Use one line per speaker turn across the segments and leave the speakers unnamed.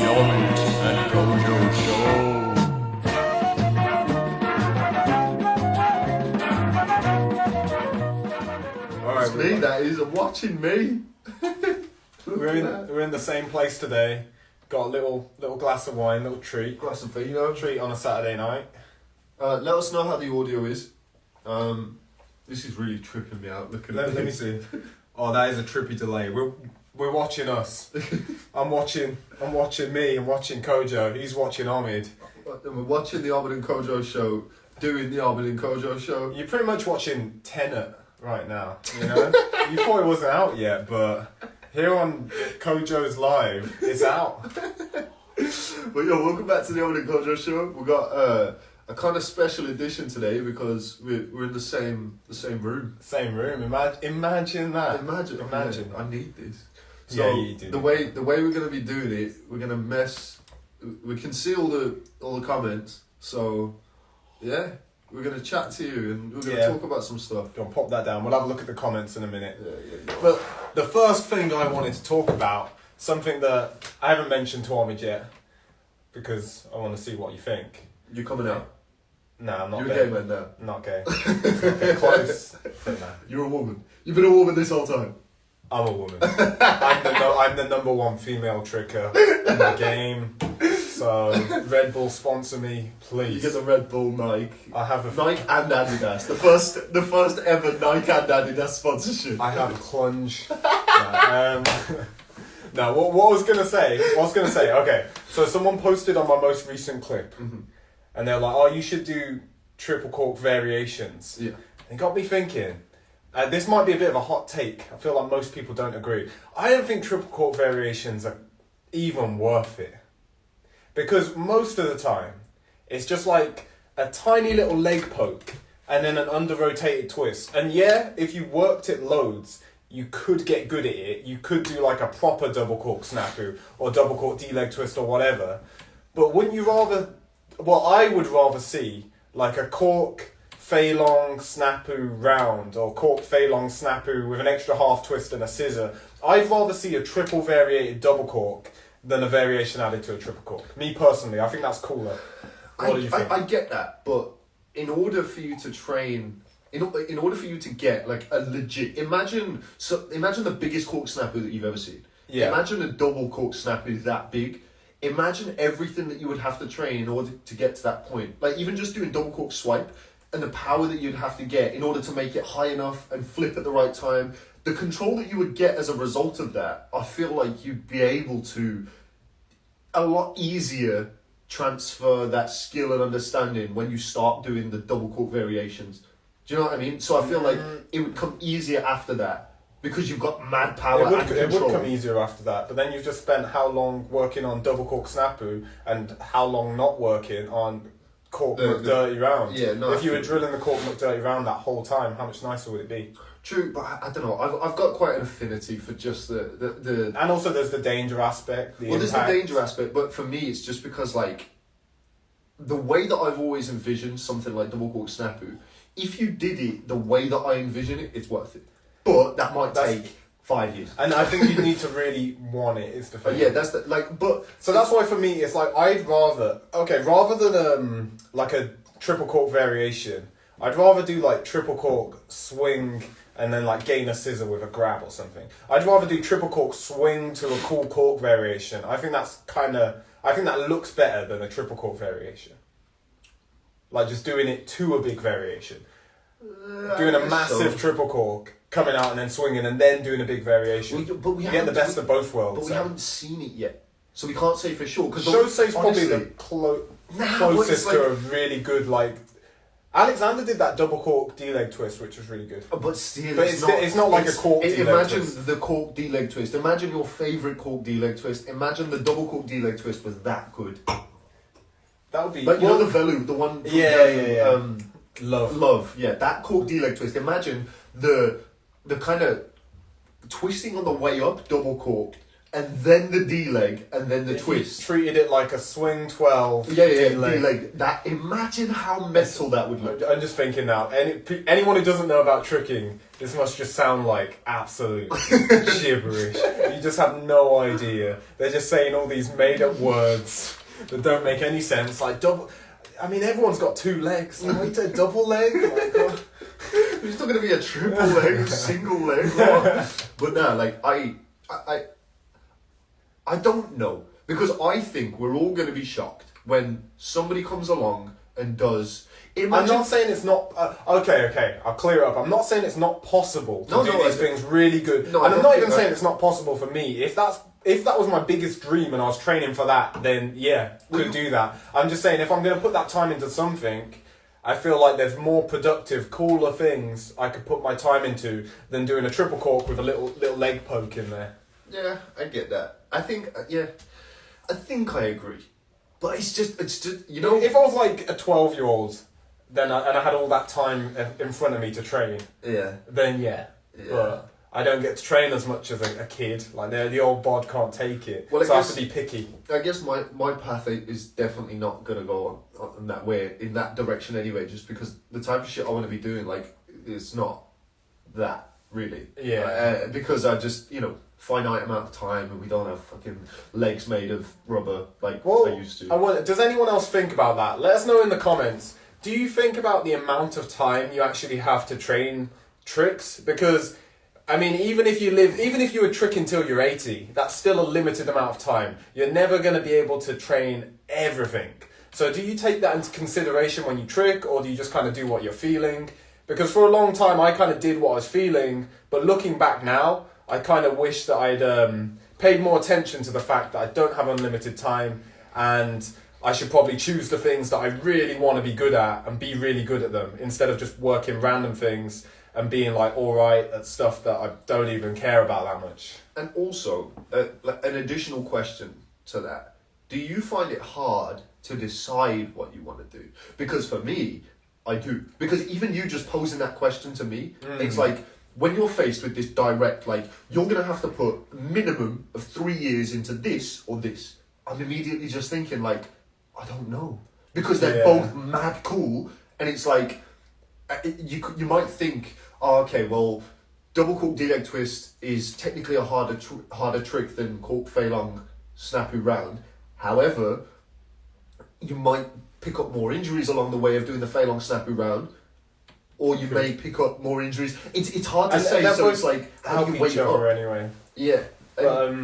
Omid Kojo Show.
Alright,
It's me, that is. I'm watching me.
we're in the same place today. Got a little glass of wine, little treat.
Glass of vino.
Treat on a Saturday night.
Let us know how the audio is. This is really tripping me out. Look at
Let me see. Oh, that is a trippy delay. We're watching us. I'm watching me. I'm watching Kojo. He's watching Omid.
And we're watching the Omid Kojo Show, doing the Omid Kojo Show.
You're pretty much watching Tenet right now. You know, you thought it wasn't out yet, but here on Kojo's Live, it's out.
But yo, welcome back to the Omid Kojo Show. We got a kind of special edition today because we're in the same room.
Same room. Imagine that.
Imagine.
Imagine.
I need this. So
Yeah, you do.
the way we're gonna be doing it, we're gonna we can see all the comments. So yeah, we're gonna chat to you and we're gonna talk about some stuff.
Go on, pop that down. We'll have a look at the comments in a minute.
Yeah.
But the first thing I wanted to talk about, something that I haven't mentioned to Omid yet, because I want to see what you think.
You're coming out.
No, I'm not
You're
gay.
a gay man now.
Not gay. Okay, close. But no.
You're a woman. You've been a woman this whole time.
I'm a woman. I'm the number one female tricker in the game. So Red Bull sponsor me, please.
You get the Red Bull Nike.
I have a
Nike and Adidas. The first ever Nike and Adidas sponsorship.
I have a clunge. No, what I was gonna say. Okay, so someone posted on my most recent clip, and they're like, "Oh, you should do triple cork variations."
Yeah.
It got me thinking. This might be a bit of a hot take. I feel like most people don't agree. I don't think triple cork variations are even worth it, because most of the time, it's just like a tiny little leg poke and then an under rotated twist. And yeah, if you worked it loads, you could get good at it. You could do like a proper double cork snafu or double cork D-leg twist or whatever. But wouldn't you rather... Well, I would rather see like a cork fei long snapu round or cork fei long snapu with an extra half twist and a scissor. I'd rather see a triple variated double cork than a variation added to a triple cork. Me personally, I think that's cooler. What do you think?
I get that, but in order for you to train... In order for you to get like a legit, imagine the biggest cork snapper that you've ever seen.
Yeah.
Imagine a double cork snapper that big. Imagine everything that you would have to train in order to get to that point. Like even just doing double cork swipe and the power that you'd have to get in order to make it high enough and flip at the right time. The control that you would get as a result of that, I feel like you'd be able to a lot easier transfer that skill and understanding when you start doing the double cork variations. Do you know what I mean? So I feel like it would come easier after that because you've got mad power and control.
It would come easier after that, but then you've just spent how long working on double cork snapu and how long not working on cork McDirty round.
Yeah, no.
If you were drilling the cork McDirty round that whole time, how much nicer would it be?
True, but I don't know. I've got quite an affinity for just the
And also there's the danger aspect, the
there's the
impact.
danger aspect, but for me it's just because like the way that I've always envisioned something like double cork snapu, if you did it the way that I envision it, it's worth it. But that might take 5 years.
And I think you need to really want it, is the thing.
Yeah, that's the, like, but...
So that's why for me, it's like, rather than like a triple cork variation, I'd rather do like triple cork swing and then like gain a scissor with a grab or something. I'd rather do triple cork swing to a cool cork variation. I think that looks better than a triple cork variation. Like just doing it to a big variation. Doing a massive triple cork, coming out and then swinging and then doing a big variation.
But we
you get the best of both worlds.
But we haven't seen it yet. So we can't say for sure.
Shosei's probably the closest to a really good, like... Alexander did that double cork D-leg twist, which was really good.
But still,
But it's not like a cork D-leg
imagine
twist.
the cork D-leg twist. Imagine your favourite cork D-leg twist. Imagine the double cork D-leg twist was that good.
That would be...
Like, you know the Velu, the one from Love. Yeah, that cork D-leg twist. Imagine the kind of twisting on the way up, double cork, and then the D leg, and then the
If
twist.
you treated it like a swing 12.
Yeah, D
D-leg.
leg. That, imagine how mental that would look.
I'm just thinking now, anyone who doesn't know about tricking, this must just sound like absolute gibberish. You just have no idea. They're just saying all these made up words that don't make any sense. Like double. I mean, everyone's got two legs. Like, wait, a double leg? Like, what?
It's not going to be a triple leg, single leg. What? But no, like, I don't know. Because I think we're all going to be shocked when somebody comes along and does...
I'm not saying it's not... okay, I'll clear it up. I'm not saying it's not possible to do these things really good.
No,
and I'm not even saying it's not possible for me. If that was my biggest dream and I was training for that, then yeah, could do that. I'm just saying if I'm going to put that time into something, I feel like there's more productive, cooler things I could put my time into than doing a triple cork with a little leg poke in there.
Yeah, I get that. I think I agree. But it's just, you know...
If I was like a 12-year-old, then I had all that time in front of me to train, then yeah. But I don't get to train as much as a kid. Like the old bod can't take it. Well, so I have to be picky.
I guess my path is definitely not gonna go on that way, in that direction anyway. Just because the type of shit I want to be doing, like, it's not that really.
Yeah.
Because I just, finite amount of time, and we don't have fucking legs made of rubber like I used to.
Does anyone else think about that? Let us know in the comments. Do you think about the amount of time you actually have to train tricks? Because I mean, even if you were tricking till you're 80, that's still a limited amount of time. You're never going to be able to train everything. So do you take that into consideration when you trick, or do you just kind of do what you're feeling? Because for a long time, I kind of did what I was feeling, but looking back now, I kind of wish that I'd paid more attention to the fact that I don't have unlimited time, and I should probably choose the things that I really want to be good at and be really good at them, instead of just working random things and being like alright at stuff that I don't even care about that much.
And also, an additional question to that. Do you find it hard to decide what you want to do? Because for me, I do. Because even you just posing that question to me, it's like, when you're faced with this direct, like, you're going to have to put a minimum of 3 years into this or this, I'm immediately just thinking, like, I don't know. Because they're both mad cool, and it's like, you might think, oh, okay, well, double cork D-leg twist is technically a harder trick than cork fei long snapu round. However, you might pick up more injuries along the way of doing the fei long snapu round, or you may pick up more injuries. It's hard to say, so it's like, how do you weigh
each
it
other
up?
anyway.
Yeah.
But,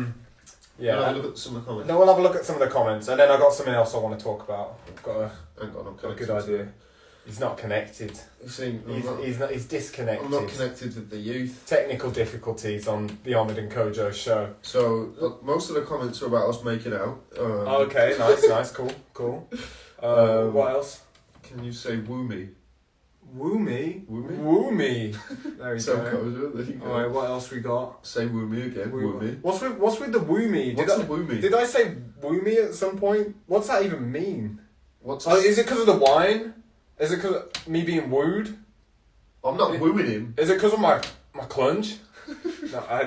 yeah.
We'll have a look at some of the comments.
No, we'll have a look at some of the comments, and then I got something else I want to talk about. I've got a good idea. He's not connected. He's disconnected.
I'm not connected with the youth.
Technical difficulties on the Omid Kojo Show.
So most of the comments are about us making out.
Okay, nice, cool. What else?
Can you say woo me?
Woo me. There you go.
Kojo, there you go.
Alright, what else we got?
Say woo me again. Woo me.
What's with the woo me?
What's the woo me?
Did I say woo me at some point? What's that even mean?
Is
it because of the wine? Is it because of me being wooed?
I'm not wooing him.
Is it because of my clunge? No, I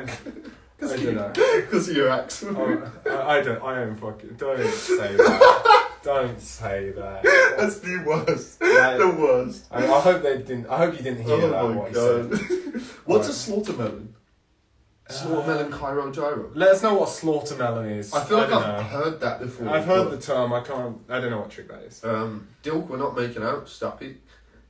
don't know.
Because of your accent.
I don't fucking... Don't say that. Don't say that.
That's the worst. The worst.
I hope they didn't... I hope you didn't hear that.
Oh my god. What's a slaughter melon? Slaughter melon Cairo gyro.
Let us know what slaughter melon is.
I feel like I've heard that before.
I've heard the term. I don't know what trick that is.
Dilk, we're not making out. Stappy.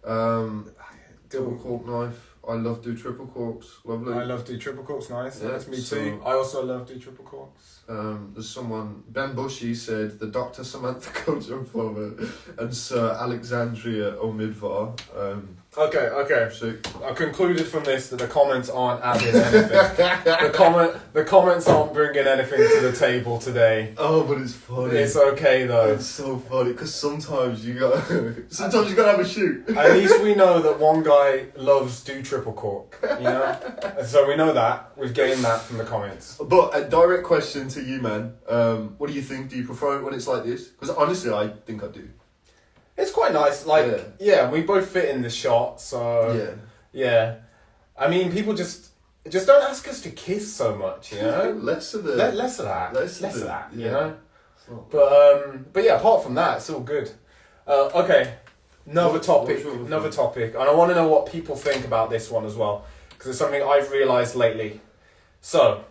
Double cork knife. I love do triple corks. Lovely.
I love do triple corks. Nice.
Yeah,
Me too. I also love do triple corks.
There's someone, Ben Bushy said the Dr. Samantha Kojo Plumber and Sir Alexandria Omidvar.
Okay. So I concluded from this that the comments aren't adding anything. the comments aren't bringing anything to the table today.
Oh, but it's funny.
It's okay though.
It's so funny because sometimes you gotta have a shoot.
At least we know that one guy loves do triple cork. You know, so we know that we've gained that from the comments.
But a direct question to you, man. What do you think? Do you prefer it when it's like this? Because honestly, I think I do.
It's quite nice. Like, yeah, we both fit in the shot, so...
Yeah.
I mean, people just... just don't ask us to kiss so much, you know?
Less of the...
Less of that. Less of that,
yeah.
you know?
Oh.
But yeah, apart from that, it's all good. Okay, another topic, and I want to know what people think about this one as well, because it's something I've realised lately. So,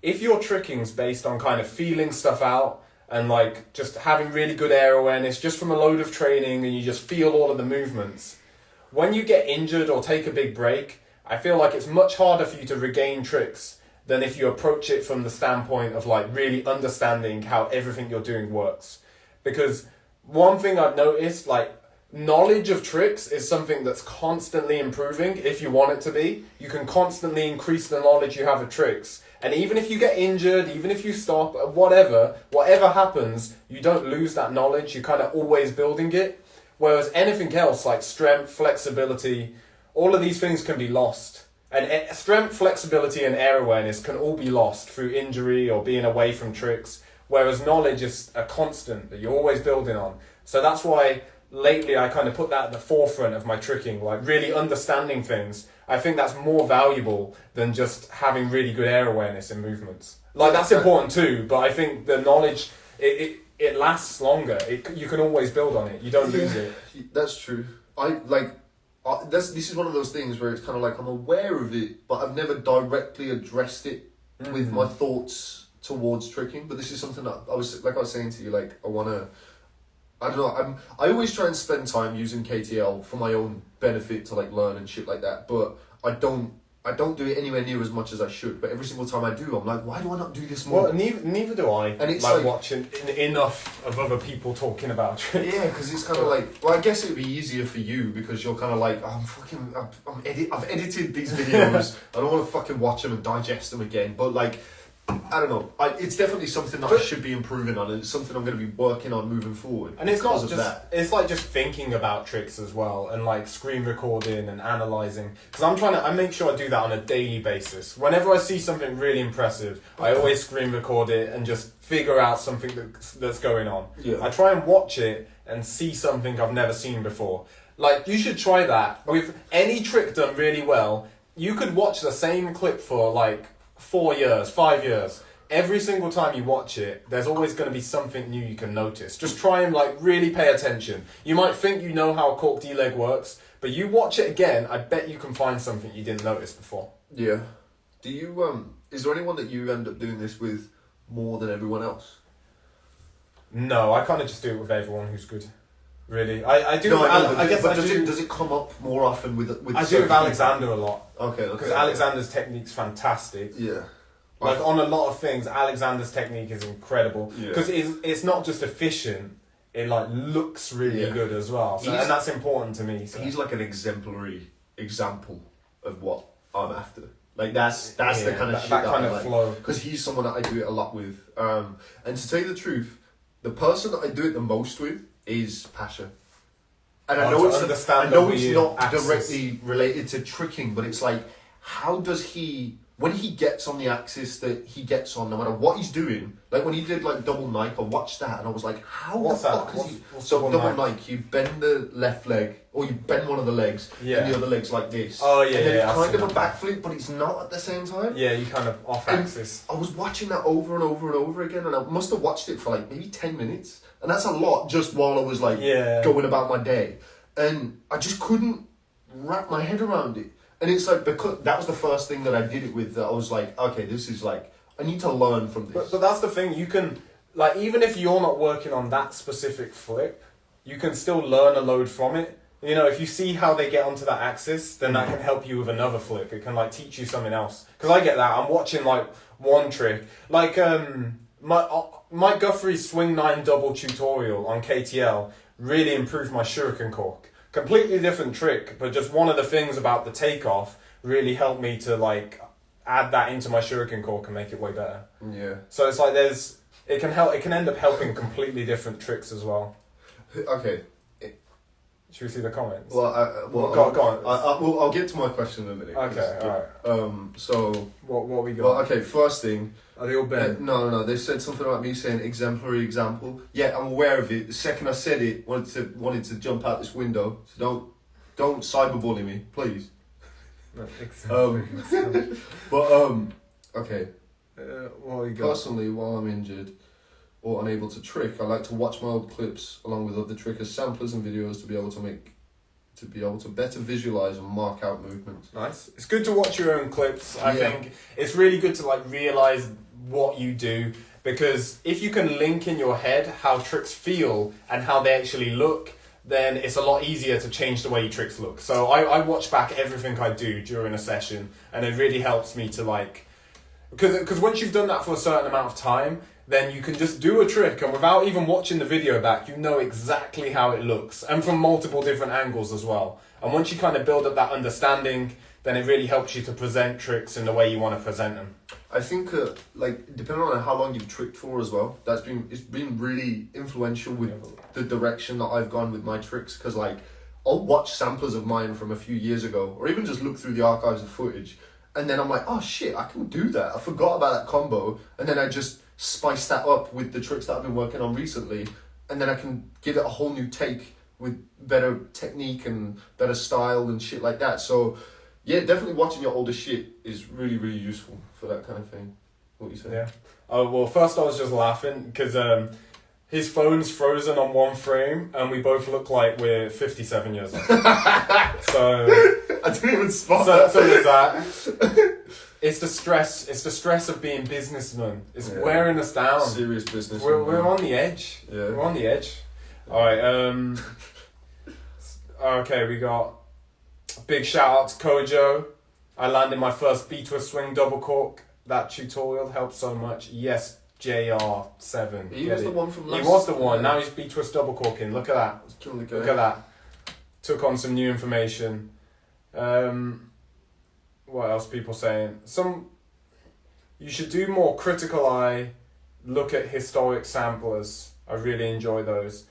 if your tricking's based on kind of feeling stuff out, and like just having really good air awareness just from a load of training, and you just feel all of the movements, when you get injured or take a big break, I feel like it's much harder for you to regain tricks than if you approach it from the standpoint of like really understanding how everything you're doing works. Because one thing I've noticed, like, knowledge of tricks is something that's constantly improving if you want it to be. You can constantly increase the knowledge you have of tricks. And even if you get injured, even if you stop, whatever happens, you don't lose that knowledge. You're kind of always building it. Whereas anything else, like strength, flexibility, all of these things can be lost. And strength, flexibility, and air awareness can all be lost through injury or being away from tricks. Whereas knowledge is a constant that you're always building on. So that's why lately I kind of put that at the forefront of my tricking, like really understanding things. I think that's more valuable than just having really good air awareness in movements. Like, that's important too, but I think the knowledge, it lasts longer. You can always build on it. You don't lose it.
That's true. This is one of those things where it's kind of like I'm aware of it, but I've never directly addressed it with my thoughts towards tricking. But this is something that I was saying to you, like, I don't know, I always try and spend time using KTL for my own benefit to like learn and shit like that, but I don't do it anywhere near as much as I should. But every single time I do, I'm like, why do I not do this more?
Well, neither do I.
And it's
like watching enough of other people talking about tricks.
Yeah, because it's kind of like, well, I guess it'd be easier for you because you're kind of like, I've edited these videos. I don't want to fucking watch them and digest them again. But like, I don't know. It's definitely something that I should be improving on, and it's something I'm going to be working on moving forward.
And it's not just it's like just thinking about tricks as well, and like screen recording and analysing. Because I make sure I do that on a daily basis. Whenever I see something really impressive, I always screen record it and just figure out something that's going on.
Yeah.
I try and watch it and see something I've never seen before. Like, you should try that with any trick done really well. You could watch the same clip for like 4 years, 5 years. Every single time you watch it, there's always going to be something new you can notice. Just try and like really pay attention. You might think you know how a cork D-leg works, but you watch it again, I bet you can find something you didn't notice before.
Yeah. Do you is there anyone that you end up doing this with more than everyone else?
No, I kind of just do it with everyone who's good. Really, I do.
No,
I guess
does it come up more often with?
I do with Alexander a lot.
Okay.
Because Alexander's technique's fantastic.
Yeah.
Like, on a lot of things, Alexander's technique is incredible. Because it's not just efficient, it like looks really good as well. So, and that's important to me. So.
He's like an exemplary example of what I'm after. Like that's the kind of shit that
kind
I
of
like.
flow.
Because he's someone that I do it a lot with. And to tell you the truth, the person that I do it the most with is Pasha. And I know it's not directly related to tricking, but it's like, how does he, when he gets on the axis that he gets on, no matter what he's doing, like when he did like double Nike, I watched that and I was like, how the fuck is he? So double Nike, you bend the left leg, or you bend one of the legs, and the other leg's like this.
Oh yeah,
and then
yeah.
kind of a backflip, but it's not at the same time.
Yeah, you kind of off axis.
I was watching that over and over and over again, and I must have watched it for like maybe 10 minutes. And that's a lot just while I was like going about my day. And I just couldn't wrap my head around it. And it's like, because that was the first thing that I did it with, that I was like, okay, this is like, I need to learn from this.
But that's the thing, you can, like, even if you're not working on that specific flip, you can still learn a load from it. You know, if you see how they get onto that axis, then that can help you with another flip. It can like teach you something else. Because I get that, I'm watching like one trick. Like, Mike Guthrie's Swing 9 double tutorial on KTL really improved my shuriken cork. Completely different trick, but just one of the things about the takeoff really helped me to like add that into my shuriken cork and make it way better.
Yeah.
So it's like it can end up helping completely different tricks as well.
Okay.
Should we see the comments?
Well,
go on.
I'll get to my question in a minute.
Okay, alright.
So
what we got?
Well, okay. First thing.
Are they all bent?
No. They said something about me saying exemplary example. Yeah, I'm aware of it. The second I said it, wanted to jump out this window. So don't cyberbully me, please.
Exactly.
But okay.
What you got?
Personally, while I'm injured or unable to trick, I like to watch my old clips along with other trickers, samplers, and videos to be able to better visualize and mark out movements.
Nice. It's good to watch your own clips. I think it's really good to like realize what you do, because if you can link in your head how tricks feel and how they actually look, then it's a lot easier to change the way your tricks look. So I watch back everything I do during a session, and it really helps me to like, because once you've done that for a certain amount of time, then you can just do a trick, and without even watching the video back, you know exactly how it looks, and from multiple different angles as well. And once you kind of build up that understanding, then it really helps you to present tricks in the way you want to present them.
I think, like, depending on how long you've tricked for as well, it's been really influential with the direction that I've gone with my tricks. Because, like, I'll watch samplers of mine from a few years ago, or even just look through the archives of footage, and then I'm like, oh shit, I can do that. I forgot about that combo, and then I just spice that up with the tricks that I've been working on recently, and then I can give it a whole new take with better technique and better style and shit like that. So yeah, definitely watching your older shit is really, really useful for that kind of thing. What you say?
Yeah. Oh, well, first I was just laughing because his phone's frozen on one frame, and we both look like we're 57 years old. So
I didn't even spot that.
So there's that. It's the stress. It's the stress of being businessmen. It's wearing us down.
Serious business.
We're on the edge. Yeah. We're on the edge. All right. Okay, we got big shout out to Kojo. I landed my first B-twist swing double cork. That tutorial helped so much. Yes, JR7.
He was the one from last.
He was the one. Now he's B-twist double corking. Look at that. Look at that. Took on some new information. What else people saying? You should do more critical eye, look at historic samplers. I really enjoy those.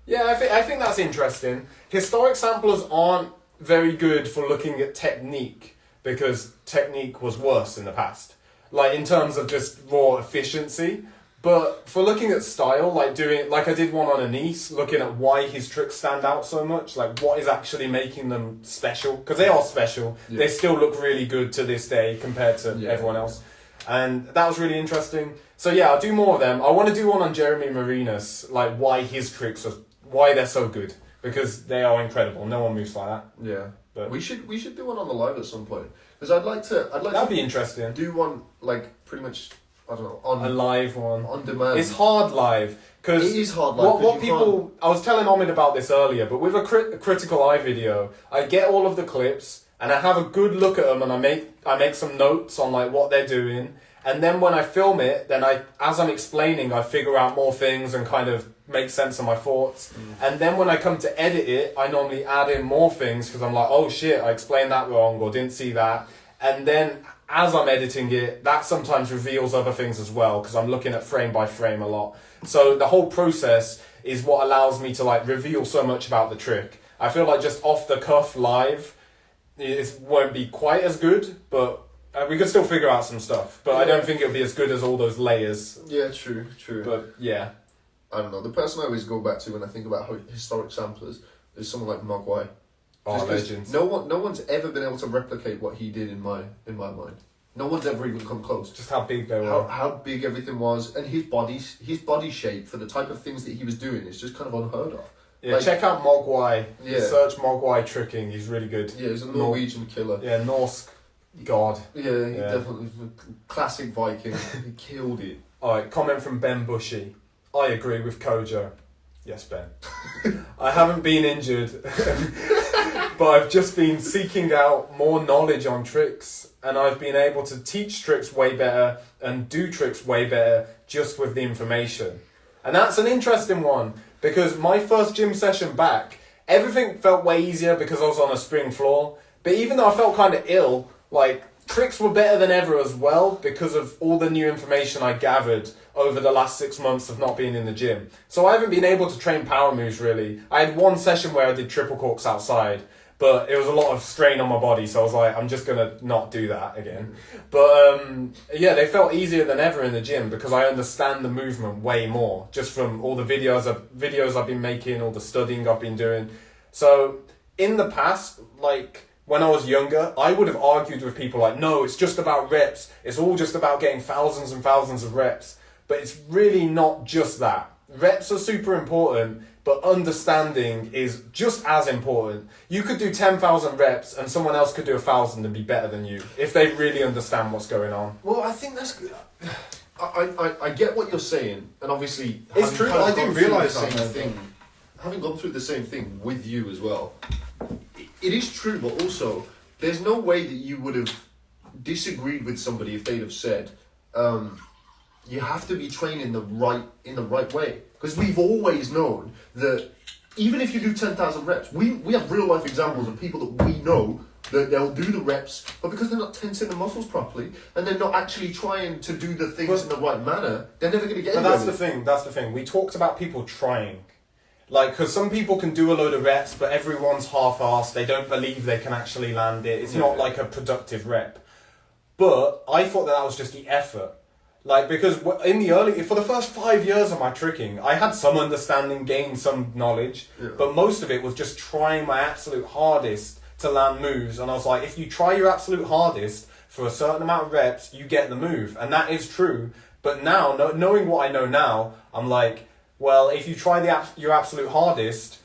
Yeah, I think that's interesting. Historic samplers aren't very good for looking at technique, because technique was worse in the past. Like in terms of just raw efficiency. But for looking at style, like I did one on Anise, looking at why his tricks stand out so much, like what is actually making them special, because they are special. Yeah. They still look really good to this day compared to everyone else. And that was really interesting. So yeah, I'll do more of them. I want to do one on Jeremy Marinas, like why his tricks why they're so good, because they are incredible. No one moves like that.
Yeah. But we should do one on the live at some point, because I'd like
that'd be interesting.
Do one like pretty much, I don't know, on
a live one
on demand.
It's hard live, because
it is hard live.
What people I was telling Omid about this earlier, but with a critical eye video, I get all of the clips and I have a good look at them, and I make some notes on like what they're doing, and then when I film it, then as I'm explaining, I figure out more things and kind of make sense of my thoughts. And then when I come to edit it, I normally add in more things, because I'm like, oh shit, I explained that wrong or didn't see that. And then as I'm editing it, that sometimes reveals other things as well, because I'm looking at frame by frame a lot. So the whole process is what allows me to like reveal so much about the trick. I feel like just off the cuff live, it won't be quite as good, but we can still figure out some stuff. But I don't think it'll be as good as all those layers.
Yeah, true.
But yeah.
I don't know. The person I always go back to when I think about historic samplers is someone like Mogwai.
Oh, legend.
No one's ever been able to replicate what he did in my mind. No one's ever even come close.
Just how big they were.
How big everything was, and his body shape for the type of things that he was doing is just kind of unheard of.
Yeah, check out Mogwai. Yeah. Search Mogwai tricking. He's really good.
Yeah, he's a Norwegian killer.
Yeah, Norse god.
Yeah, he definitely classic Viking. He killed it.
Alright, comment from Ben Bushy. I agree with Kojo. Yes, Ben. I haven't been injured, but I've just been seeking out more knowledge on tricks, and I've been able to teach tricks way better and do tricks way better just with the information. And that's an interesting one, because my first gym session back, everything felt way easier because I was on a spring floor. But even though I felt kind of ill, like, tricks were better than ever as well, because of all the new information I gathered over the last 6 months of not being in the gym. So I haven't been able to train power moves really. I had one session where I did triple corks outside, but it was a lot of strain on my body, so I was like, I'm just gonna not do that again. But yeah, they felt easier than ever in the gym, because I understand the movement way more, just from all the videos I've been making, all the studying I've been doing. So in the past, like, when I was younger, I would have argued with people like, no, it's just about reps. It's all just about getting thousands and thousands of reps. But it's really not just that. Reps are super important, but understanding is just as important. You could do 10,000 reps and someone else could do 1,000 and be better than you if they really understand what's going on.
Well, I think that's good. I get what you're saying, and obviously
it's true. I didn't realise
the
that.
same thing. Having gone through the same thing with you as well, it is true. But also, there's no way that you would have disagreed with somebody if they'd have said, "You have to be trained in the right way." Because we've always known that even if you do 10,000 reps, we have real life examples of people that we know that they'll do the reps, but because they're not tensing the muscles properly and they're not actually trying to do the things in the right manner, they're never going to get anywhere.
But that's the thing. We talked about people trying. Like, because some people can do a load of reps, but everyone's half-assed. They don't believe they can actually land it. It's not like a productive rep. But I thought that was just the effort. Like, because for the first 5 years of my tricking, I had some understanding, gained some knowledge, but most of it was just trying my absolute hardest to land moves. And I was like, if you try your absolute hardest for a certain amount of reps, you get the move. And that is true. But now, knowing what I know now, I'm like, well, if you try your absolute hardest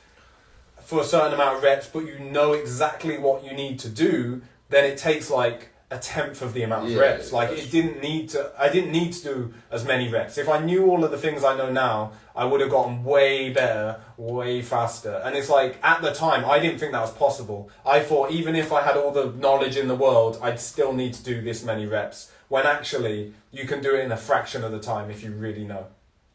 for a certain amount of reps, but you know exactly what you need to do, then it takes like a tenth of the amount of reps. Like, I didn't need to do as many reps. If I knew all of the things I know now, I would have gotten way better, way faster. And it's like, at the time, I didn't think that was possible. I thought even if I had all the knowledge in the world, I'd still need to do this many reps. When actually, you can do it in a fraction of the time if you really know.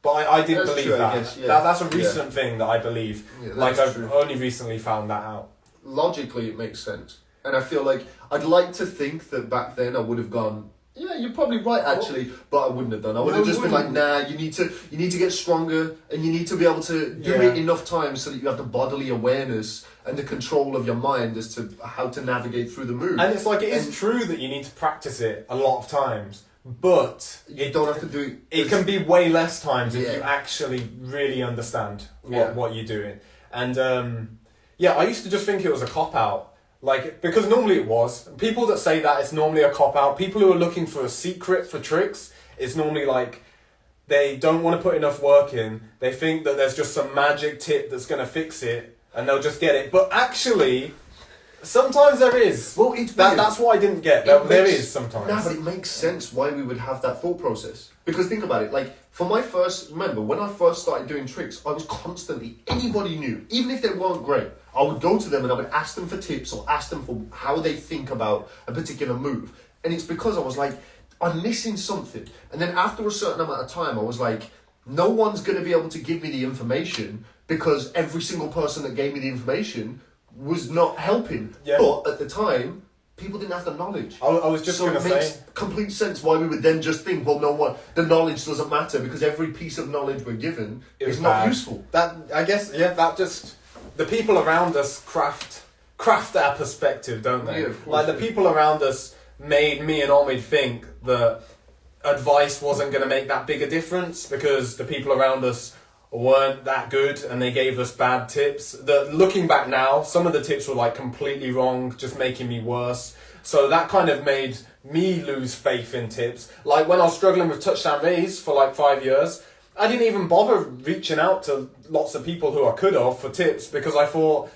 But I didn't believe that. I guess, that's a recent thing that I believe. Yeah, like, I've only recently found that out.
Logically, it makes sense. And I feel like I'd like to think that back then I would have gone, yeah, you're probably right actually, but I wouldn't have done. I would have just been like, nah, you need to get stronger and you need to be able to do it enough times so that you have the bodily awareness and the control of your mind as to how to navigate through the move.
And it's like, it is true that you need to practice it a lot of times, but
you don't have to do it.
It can be way less times if you actually really understand what you're doing. And I used to just think it was a cop-out. Like, because normally it was. People that say that it's normally a cop-out, people who are looking for a secret for tricks, it's normally like, they don't want to put enough work in. They think that there's just some magic tip that's going to fix it, and they'll just get it. But actually, sometimes there is.
Well,
that's what I didn't get. There is sometimes.
No, but it makes sense why we would have that thought process. Because think about it, like, remember, when I first started doing tricks, I was constantly, anybody new, even if they weren't great, I would go to them and I would ask them for tips or ask them for how they think about a particular move. And it's because I was like, I'm missing something. And then after a certain amount of time, I was like, no one's going to be able to give me the information because every single person that gave me the information was not helping. Yeah. But at the time, people didn't have the knowledge.
I was just going to say,
it makes complete sense why we would then just think, well, no one, the knowledge doesn't matter because every piece of knowledge we're given is not useful.
That, I guess, that just, the people around us craft our perspective, don't they?
Yeah, of course,
like, the people around us made me and Omid think that advice wasn't going to make that big a difference because the people around us weren't that good and they gave us bad tips. Looking back now, some of the tips were like completely wrong, just making me worse. So that kind of made me lose faith in tips. Like when I was struggling with touchdown raise for like 5 years, I didn't even bother reaching out to lots of people who I could have for tips because I thought,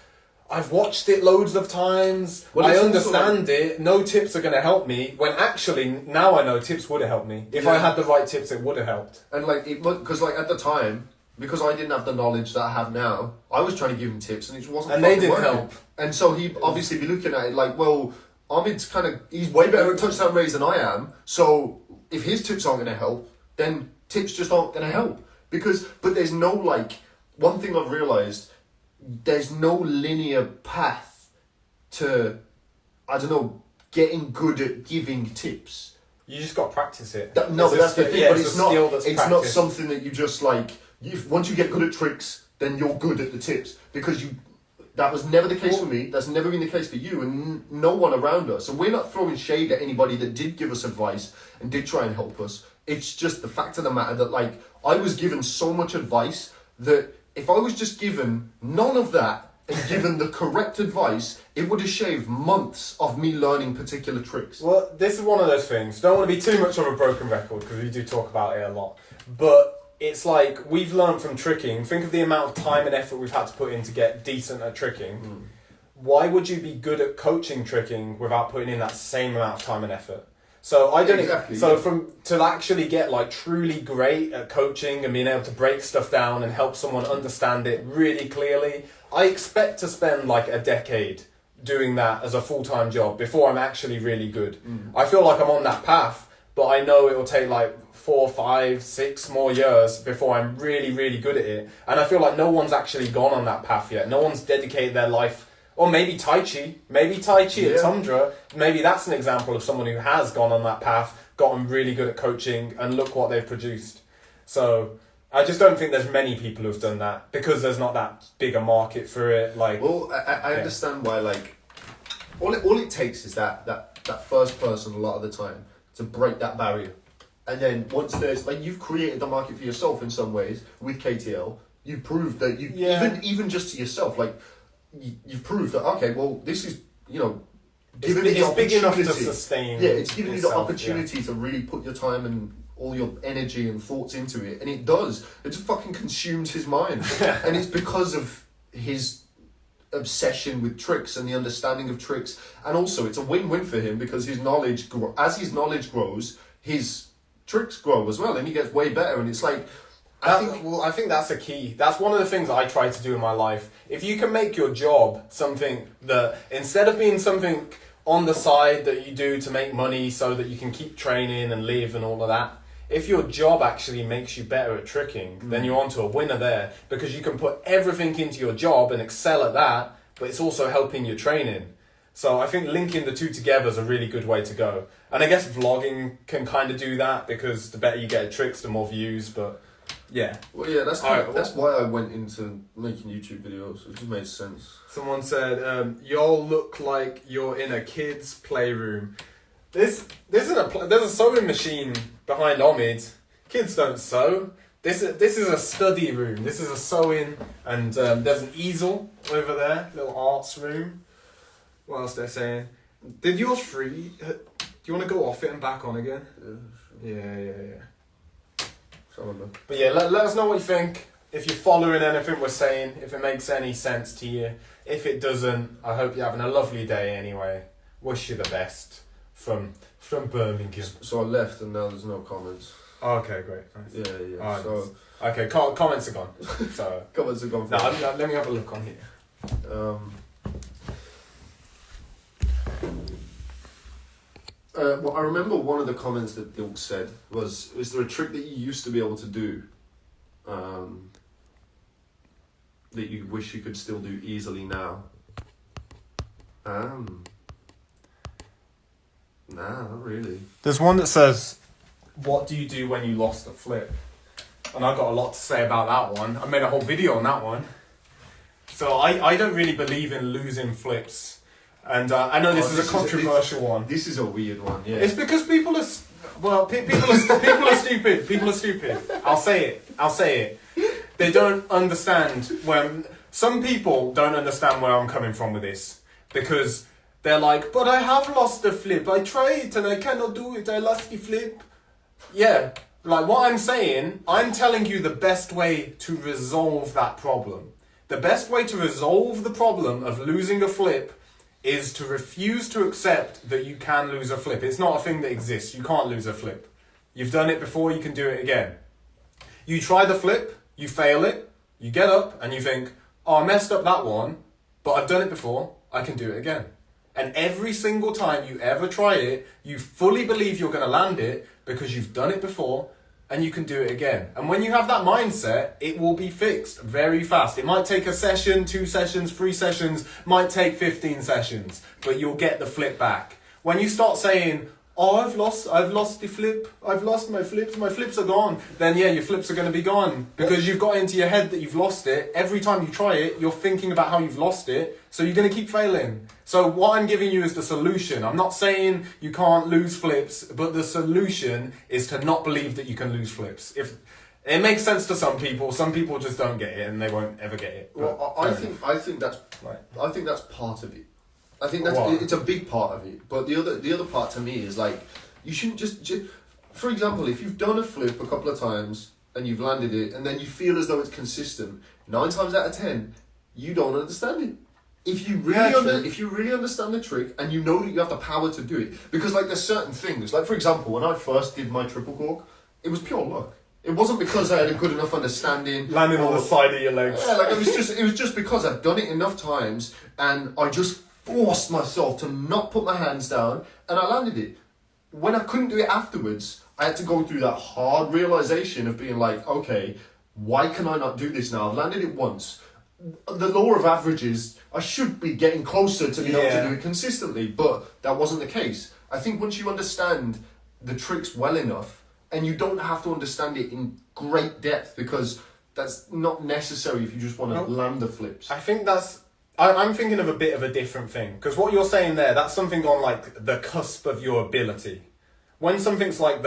I've watched it loads of times, I understand it, no tips are going to help me, when actually, now I know tips would have helped me. If I had the right tips, it would have helped.
And like, because like at the time, because I didn't have the knowledge that I have now, I was trying to give him tips and it wasn't
and they didn't
working.
help.
And so he obviously be looking at it like, well, Omid's he's way better at touchdown raise than I am, so if his tips aren't going to help, then tips just aren't going to help. But there's no like, one thing I've realised, there's no linear path to, I don't know, getting good at giving tips.
You just got to practice it.
But that's the thing. But it's not something that you just like. Once you get good at tricks, then you're good at the tips because that was never the case for me. That's never been the case for you, and no one around us. And we're not throwing shade at anybody that did give us advice and did try and help us. It's just the fact of the matter that like I was given so much advice that if I was just given none of that and given the correct advice, it would have shaved months of me learning particular tricks.
Well, this is one of those things. Don't want to be too much of a broken record because we do talk about it a lot. But it's like we've learned from tricking. Think of the amount of time and effort we've had to put in to get decent at tricking. Why would you be good at coaching tricking without putting in that same amount of time and effort? So I don't.
Exactly,
so
yeah.
to actually get like truly great at coaching and being able to break stuff down and help someone understand it really clearly, I expect to spend like a decade doing that as a full-time job before I'm actually really good. I feel like I'm on that path, but I know it will take like 4, 5, 6 more years before I'm really, really good at it. And I feel like no one's actually gone on that path yet. No one's dedicated their life. Or maybe Tai Chi at Tundra. Maybe that's an example of someone who has gone on that path, gotten really good at coaching, and look what they've produced. So I just don't think there's many people who've done that because there's not that big a market for it. Like,
well, I understand why. Like, all it takes is that first person a lot of the time to break that barrier, and then once there's like you've created the market for yourself in some ways with KTL. You proved that you even just to yourself like. You've proved that, okay, well, this is, giving you the opportunity.
Big enough to sustain.
Yeah, it's giving you the
itself,
opportunity to really put your time and all your energy and thoughts into it. And it does. It just fucking consumes his mind. And it's because of his obsession with tricks and the understanding of tricks. And also, it's a win-win for him because his knowledge, as his knowledge grows, his tricks grow as well. And he gets way better. And it's like...
I think that's a key. That's one of the things I try to do in my life. If you can make your job something that, instead of being something on the side that you do to make money so that you can keep training and live and all of that, if your job actually makes you better at tricking, then you're onto a winner there because you can put everything into your job and excel at that, but it's also helping your training. So I think linking the two together is a really good way to go. And I guess vlogging can kind of do that because the better you get at tricks, the more views, but... Yeah.
Well, yeah, that's why I went into making YouTube videos. It just made sense.
Someone said, "Y'all look like you're in a kid's playroom." There's a sewing machine behind Omid. Kids don't sew. This is a study room. This is a sewing, and there's an easel over there, little arts room. What else they're saying? Did yours free? Do you want to go off it and back on again? Yeah, sure. Yeah. But yeah, let us know what you think. If you're following anything we're saying, if it makes any sense to you. If it doesn't, I hope you're having a lovely day anyway. Wish you the best from Birmingham.
So I left and now there's no comments.
Okay, great. Nice.
Yeah. So
okay, comments are gone. So
comments are gone.
No, let me have a look on here.
Well, I remember one of the comments that Dilk said was there a trick that you used to be able to do that you wish you could still do easily now? Nah, not really.
There's one that says, "What do you do when you lost a flip?" And I've got a lot to say about that one. I made a whole video on that one. So I don't really believe in losing flips. And I know this is a controversial one.
This is a weird one, yeah.
It's because people are stupid. People are stupid. I'll say it. They don't understand when... Some people don't understand where I'm coming from with this. Because they're like, but I have lost the flip. I tried and I cannot do it. I lost the flip. Yeah. Like what I'm saying, I'm telling you the best way to resolve that problem. The best way to resolve the problem of losing a flip is to refuse to accept that you can lose a flip. It's not a thing that exists. You can't lose a flip. You've done it before, you can do it again. You try the flip, you fail it, you get up and you think, oh, I messed up that one, but I've done it before, I can do it again. And every single time you ever try it, you fully believe you're going to land it because you've done it before and you can do it again. And when you have that mindset, it will be fixed very fast. It might take a session, 2 sessions, 3 sessions, might take 15 sessions, but you'll get the flip back. When you start saying, oh, I've lost the flip, I've lost my flips are gone, then yeah, your flips are going to be gone because you've got into your head that you've lost it. Every time you try it, you're thinking about how you've lost it, so you're going to keep failing. So what I'm giving you is the solution. I'm not saying you can't lose flips, but the solution is to not believe that you can lose flips. It makes sense to some people. Some people just don't get it, and they won't ever get it.
Well, I think that's part of it. I think it's a big part of it. But the other part to me is like, you shouldn't just for example, if you've done a flip a couple of times and you've landed it, and then you feel as though it's consistent, 9 times out of 10, you don't understand it. If you really understand the trick and you know that you have the power to do it, because like there's certain things, like for example, when I first did my triple cork, it was pure luck. It wasn't because I had a good enough understanding.
Landing on the side of your legs.
Yeah, like it was just because I'd done it enough times and I just forced myself to not put my hands down and I landed it. When I couldn't do it afterwards, I had to go through that hard realization of being like, okay, why can I not do this now? I've landed it once. The law of averages, I should be getting closer to being able to do it consistently, but that wasn't the case. I think once you understand the tricks well enough, and you don't have to understand it in great depth because that's not necessary if you just want to land the flips.
I think I'm thinking of a bit of a different thing. Because what you're saying there, that's something on like the cusp of your ability. When something's like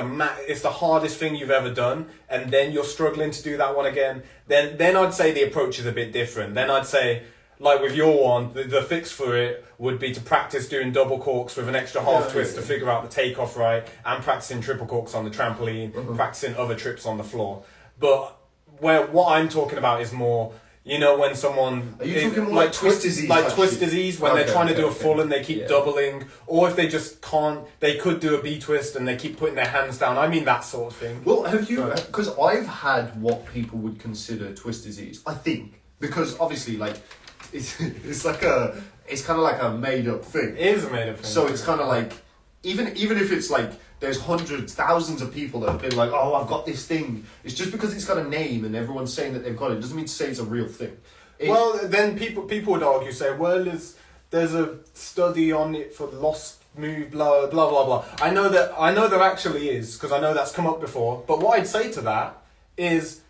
it's the hardest thing you've ever done, and then you're struggling to do that one again, then I'd say the approach is a bit different. Then I'd say, like with your one, the fix for it would be to practice doing double corks with an extra half twist to figure out the takeoff right, and practicing triple corks on the trampoline, practicing other trips on the floor. But what I'm talking about is more, you know, when someone...
Are you talking more like twist disease?
Like twist disease, when they're trying to do a full and they keep doubling, or if they just can't, they could do a B-twist and they keep putting their hands down. I mean that sort of thing.
Well, have you... Because I've had what people would consider twist disease, I think. Because obviously, like... It's kind of like a made up thing.
It is a made up thing.
So it's kind of like, even if it's like there's hundreds, thousands of people that have been like, oh, I've got this thing. It's just because it's got a name and everyone's saying that they've got it. Doesn't mean to say it's a real thing.
Well, then people would argue, say, well, there's a study on it for lost move, blah blah blah blah. I know there actually is, because I know that's come up before. But what I'd say to that is,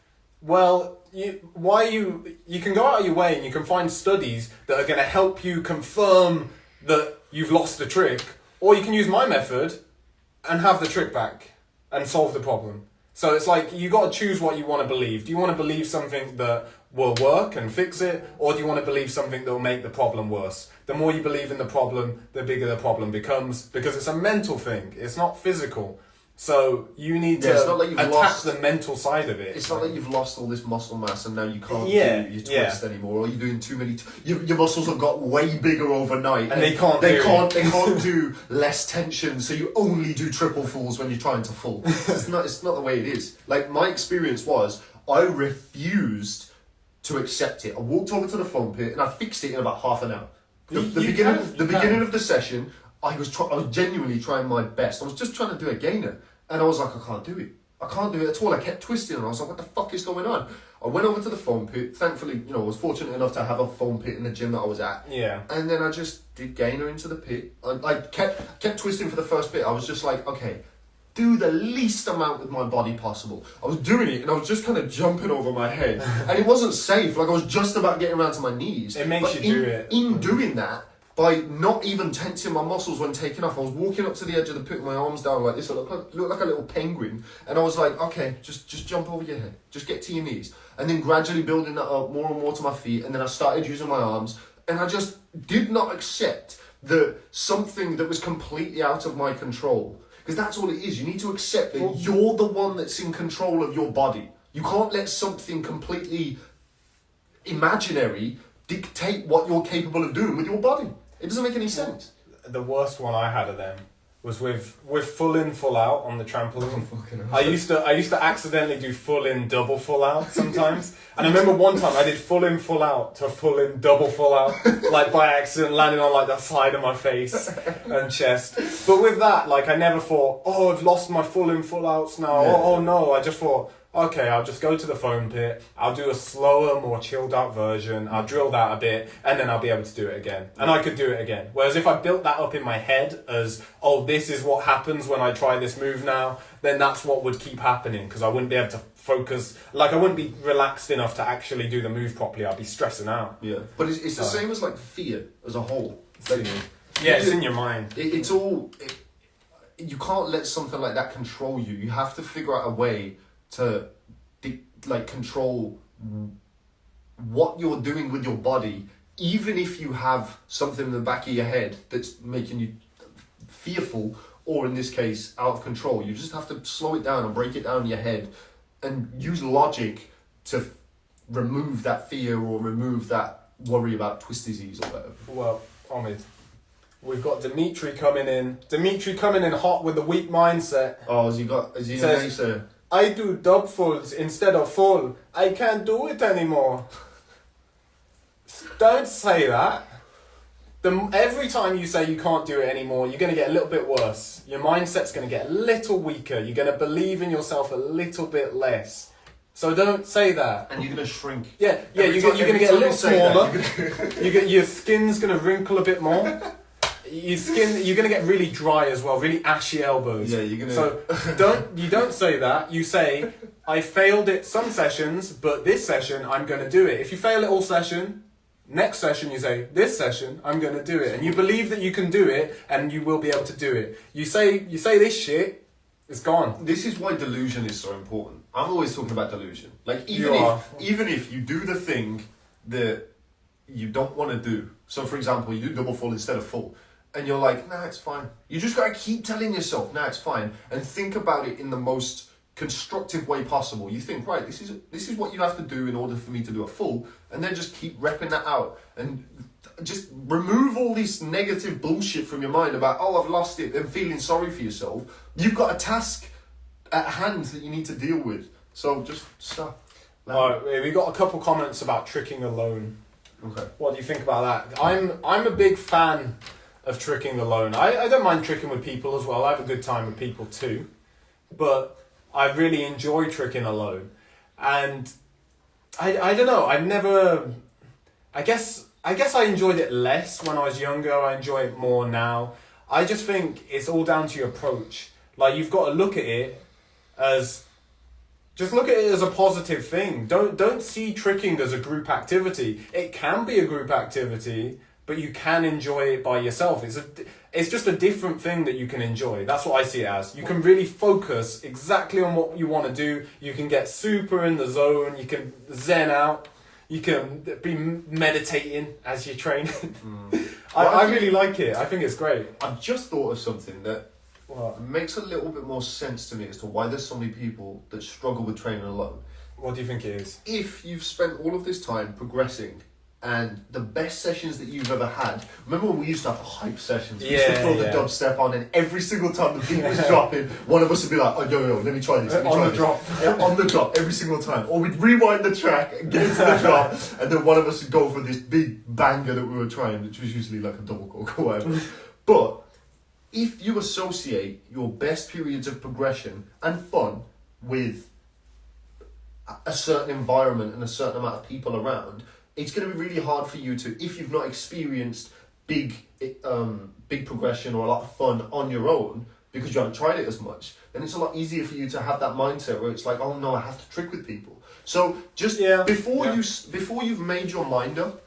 well, you can go out of your way and you can find studies that are going to help you confirm that you've lost the trick, or you can use my method and have the trick back and solve the problem. So it's like, you got to choose what you want to believe. Do you want to believe something that will work and fix it, or do you want to believe something that will make the problem worse? The more you believe in the problem, the bigger the problem becomes, because it's a mental thing. It's not physical. So you need to attack the mental side of it.
It's not like you've lost all this muscle mass and now you can't do your twist anymore, or you're doing too many. Your muscles have got way bigger overnight,
and they can't
do less tension. So you only do triple fulls when you're trying to full. It's not the way it is. Like, my experience was, I refused to accept it. I walked over to the foam pit and I fixed it in about half an hour. The beginning of the session, I was genuinely trying my best. I was just trying to do a gainer, and I was like, I can't do it. I can't do it at all. I kept twisting, and I was like, what the fuck is going on? I went over to the foam pit. Thankfully, I was fortunate enough to have a foam pit in the gym that I was at.
Yeah.
And then I just did gainer into the pit. I kept twisting for the first bit. I was just like, okay, do the least amount with my body possible. I was doing it, and I was just kind of jumping over my head, and it wasn't safe. Like, I was just about getting around to my knees.
It makes you do it.
In doing that, by not even tensing my muscles when taking off, I was walking up to the edge of the pit with my arms down like this. I looked like a little penguin. And I was like, okay, just jump over your head. Just get to your knees. And then gradually building that up more and more to my feet. And then I started using my arms. And I just did not accept something that was completely out of my control. Because that's all it is. You need to accept that you're the one that's in control of your body. You can't let something completely imaginary dictate what you're capable of doing with your body. It doesn't make any sense.
The worst one I had of them was with full in, full out on the trampoline.
Oh,
I used to accidentally do full in, double full out sometimes. And I remember one time I did full in, full out to full in, double full out, like by accident, landing on like the side of my face and chest. But with that, like, I never thought, oh, I've lost my full in, full outs now.
Yeah.
Oh no, I just thought, okay, I'll just go to the foam pit, I'll do a slower, more chilled out version, I'll drill that a bit, and then I'll be able to do it again. And I could do it again. Whereas if I built that up in my head as, oh, this is what happens when I try this move now, then that's what would keep happening, because I wouldn't be able to focus, like, I wouldn't be relaxed enough to actually do the move properly. I'd be stressing out.
Yeah. But it's the same as, like, fear as a whole. Like,
it's in your mind.
It's all... you can't let something like that control you. You have to figure out a way to control what you're doing with your body, even if you have something in the back of your head that's making you fearful, or in this case, out of control. You just have to slow it down and break it down in your head and use logic to remove that fear or remove that worry about twist disease or whatever.
Well, Omid, we've got Dimitri coming in. Dimitri coming in hot with a weak mindset.
Oh, has he a
Says, I do dub fulls instead of full. I can't do it anymore. Don't say that. Every time you say you can't do it anymore, you're going to get a little bit worse. Your mindset's going to get a little weaker. You're going to believe in yourself a little bit less. So don't say that.
And you're going to shrink.
Yeah, you're going to get a little smaller. Your skin's going to wrinkle a bit more. You're going to get really dry as well, really ashy elbows.
Yeah, you're going to...
So don't say that. You say, I failed it some sessions, but this session I'm going to do it. If you fail it all session, next session you say, this session I'm going to do it. And you believe that you can do it and you will be able to do it. You say this shit, it's gone.
This is why delusion is so important. I'm always talking about delusion. Like even if you do the thing that you don't want to do. So for example, you do double full instead of full. And you're like, nah, it's fine. You just gotta keep telling yourself, nah, it's fine. And think about it in the most constructive way possible. You think, right, this is what you have to do in order for me to do a full, and then just keep repping that out. And just remove all this negative bullshit from your mind about, oh, I've lost it, and feeling sorry for yourself. You've got a task at hand that you need to deal with. So just stop.
Alright, we got a couple comments about tricking alone.
Okay.
What do you think about that? I'm a big fan of tricking alone. I don't mind tricking with people as well. I have a good time with people too. But I really enjoy tricking alone. And I don't know, I guess I enjoyed it less when I was younger. I enjoy it more now. I just think it's all down to your approach. Like, you've got to look at it as a positive thing. Don't see tricking as a group activity. It can be a group activity, but you can enjoy it by yourself. It's just a different thing that you can enjoy. That's what I see it as. You can really focus exactly on what you want to do. You can get super in the zone. You can zen out. You can be meditating as you're training. I really like it. I think it's great.
I've just thought of something that makes a little bit more sense to me as to why there's so many people that struggle with training alone.
What do you think it is?
If you've spent all of this time progressing, and the best sessions that you've ever had. Remember when we used to have hype sessions? We used to throw the dubstep on, and every single time the beat was dropping, one of us would be like, oh, yo, let me try this.
On the drop.
On the drop, every single time. Or we'd rewind the track and get into the drop, and then one of us would go for this big banger that we were trying, which was usually like a double cork or whatever. But if you associate your best periods of progression and fun with a certain environment and a certain amount of people around, it's going to be really hard for you to, if you've not experienced big progression or a lot of fun on your own because you haven't tried it as much, then it's a lot easier for you to have that mindset where it's like, oh no, I have to trick with people. So just before you've made your mind up,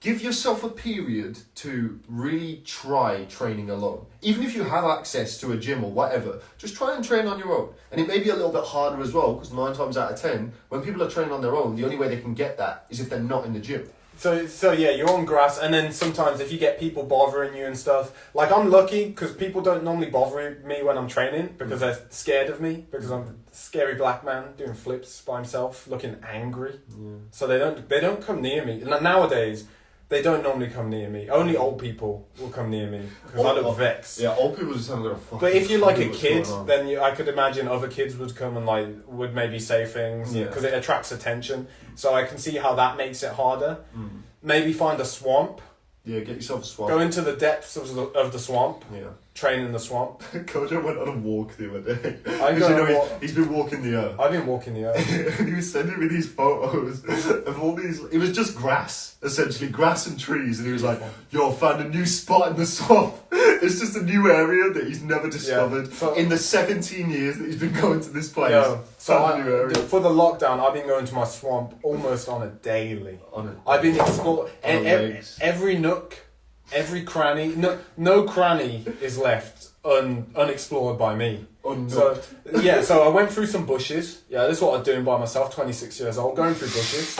give yourself a period to really try training alone. Even if you have access to a gym or whatever, just try and train on your own. And it may be a little bit harder as well, because 9 times out of 10, when people are training on their own, the only way they can get that is if they're not in the gym.
So yeah, you're on grass, and then sometimes if you get people bothering you and stuff, like I'm lucky because people don't normally bother me when I'm training because they're scared of me, because I'm a scary black man doing flips by himself, looking angry. Yeah. So they don't come near me. Nowadays, they don't normally come near me. Only old people will come near me because I look vexed.
Yeah, old people just sound like a fucking...
But if you're like a kid, then I could imagine other kids would come and would maybe say things because it attracts attention. So I can see how that makes it harder. Maybe find a swamp.
Yeah, get yourself a swamp.
Go into the depths of the swamp. Yeah. Train in the swamp.
Kojo went on a walk the other day. He's been walking the earth.
I've been walking the earth.
And he was sending me these photos of all these... It was just grass, essentially. Grass and trees. And he was like, yo, I found a new spot in the swamp. It's just a new area that he's never discovered in the 17 years that he's been going to this place.
For the lockdown, I've been going to my swamp almost on a daily. I've been exploring every nook, every cranny. No cranny is left unexplored by me.
Unknown.
So I went through some bushes. Yeah, this is what I'm doing by myself, 26 years old, going through bushes.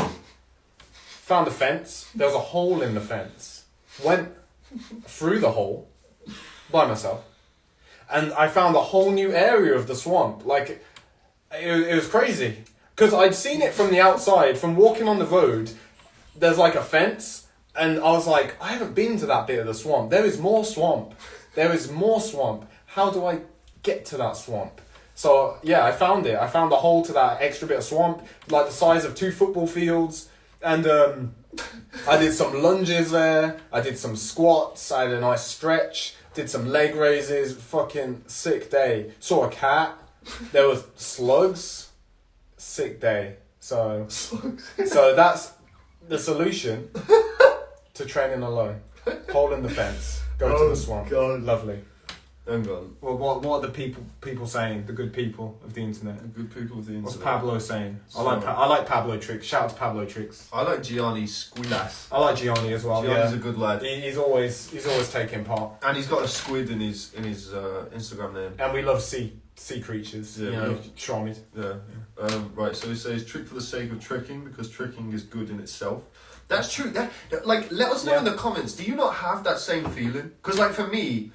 Found a fence. There was a hole in the fence. Went through the hole by myself. And I found a whole new area of the swamp. Like, it was crazy. Because I'd seen it from the outside, from walking on the road. There's like a fence. And I was like, I haven't been to that bit of the swamp. There is more swamp. There is more swamp. How do I get to that swamp? So, yeah, I found it. I found a hole to that extra bit of swamp, like the size of 2 football fields. And I did some lunges there. I did some squats. I had a nice stretch. Did some leg raises. Fucking sick day. Saw a cat. There was slugs. Sick day. So that's the solution to training alone. Hole in the fence. Go to the swamp.
God.
Lovely.
Hang on.
Well, what are the people saying? The good people of the internet.
The good people of the internet.
What's Pablo saying?
So-
I like Pablo Tricks. Shout out to Pablo Tricks.
I like Gianni Squilas.
I like Gianni as well.
Gianni's
Yeah,
a good lad.
he's always taking part.
And he's got a squid in his Instagram name.
And we love sea creatures.
Yeah,
You know, Shawmid.
Yeah. Right, so he says trick for the sake of tricking because tricking is good in itself. That's true. Like, let us know in the comments. Do you not have that same feeling? Because, like, for me,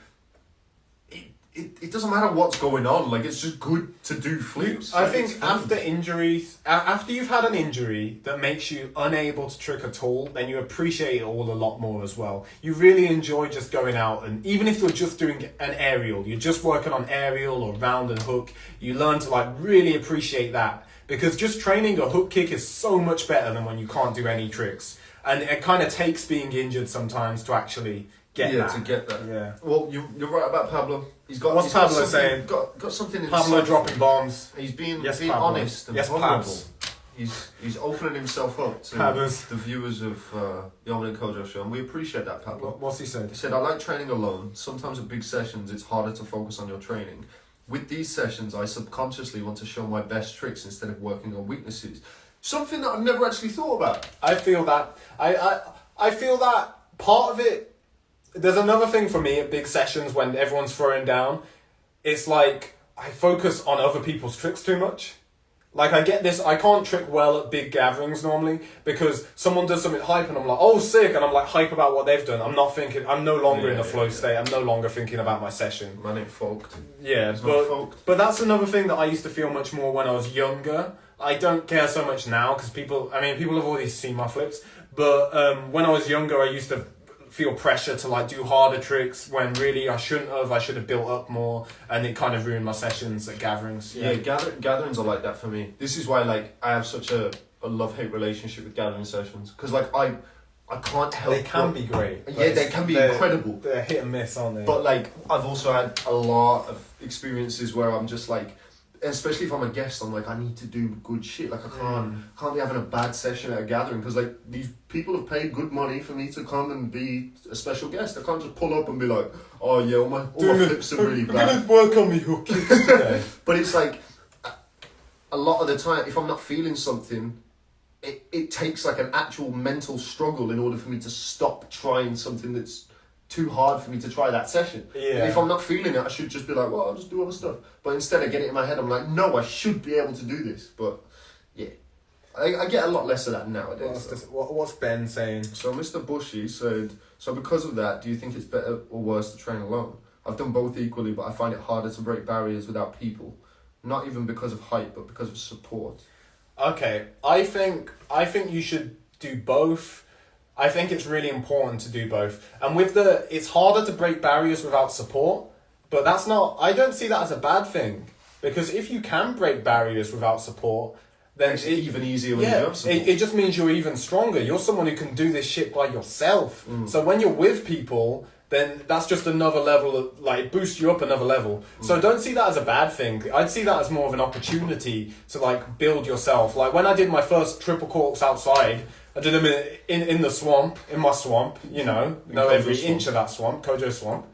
it doesn't matter what's going on. Like, it's just good to do flips.
I
Like,
think
it's fun.
after injuries, after you've had an injury that makes you unable to trick at all, then you appreciate it all a lot more as well. You really enjoy just going out, and even if you're just doing an aerial, you're just working on aerial or round and hook, you learn to like really appreciate that. Because just training a hook kick is so much better than when you can't do any tricks. And it kind of takes being injured sometimes to actually get that.
to get that.
Yeah.
Well, you're right about Pablo.
What's Pablo saying?
Got something in
Pablo
his
dropping bombs.
He's being
Pablo.
honest and
Yes,
vulnerable.
Pabs.
He's opening himself up to
Pablos.
the viewers of the Omid Kojo Show, and we appreciate that, Pablo.
What's he said?
He said, I like training alone. Sometimes at big sessions, it's harder to focus on your training. With these sessions, I subconsciously want to show my best tricks instead of working on weaknesses. Something that I've never actually thought about.
I feel that. I feel that part of it. There's another thing for me at big sessions when everyone's throwing down. It's like I focus on other people's tricks too much. Like I get this, I can't trick well at big gatherings normally because someone does something hype and I'm like, oh sick, and I'm like hype about what they've done. I'm no longer in the flow state. I'm no longer thinking about my session.
Man ain't folked.
Yeah,
It's not folked.
but that's another thing that I used to feel much more when I was younger. I don't care so much now because people have already seen my flips. But when I was younger, I used to feel pressure to like do harder tricks when really I shouldn't have. I should have built up more, and it kind of ruined my sessions at gatherings.
Yeah, gatherings are like that for me. This is why like I have such a love-hate relationship with gathering sessions because like I can't help.
They can be great.
Yeah, they can be incredible.
They're hit and miss, aren't they?
But like I've also had a lot of experiences where I'm just like, especially if I'm a guest, I'm like I need to do good shit. Like I can't be having a bad session at a gathering because like these people have paid good money for me to come and be a special guest. I can't just pull up and be like, oh yeah, all my flips are really bad.
I'm gonna work on me hook kicks today.
But it's like a lot of the time, if I'm not feeling something, it takes like an actual mental struggle in order for me to stop trying something that's too hard for me to try that session.
Yeah.
And if I'm not feeling it, I should just be like, well, I'll just do other stuff. But instead I get it in my head, I'm like, no, I should be able to do this. But yeah, I get a lot less of that nowadays.
What's Ben saying?
So Mr. Bushy said, so because of that, do you think it's better or worse to train alone? I've done both equally, but I find it harder to break barriers without people. Not even because of height, but because of support.
Okay, I think you should do both. I think it's really important to do both. And it's harder to break barriers without support, but I don't see that as a bad thing. Because if you can break barriers without support, then
Makes it even easier when you have support.
it just means you're even stronger. You're someone who can do this shit by yourself. So when you're with people, then that's just another level of, like, boosts you up another level. So don't see that as a bad thing. I'd see that as more of an opportunity to, like, build yourself. Like, when I did my first triple corks outside, I did them in the swamp, in my swamp, you know every inch of that swamp, Kojo Swamp.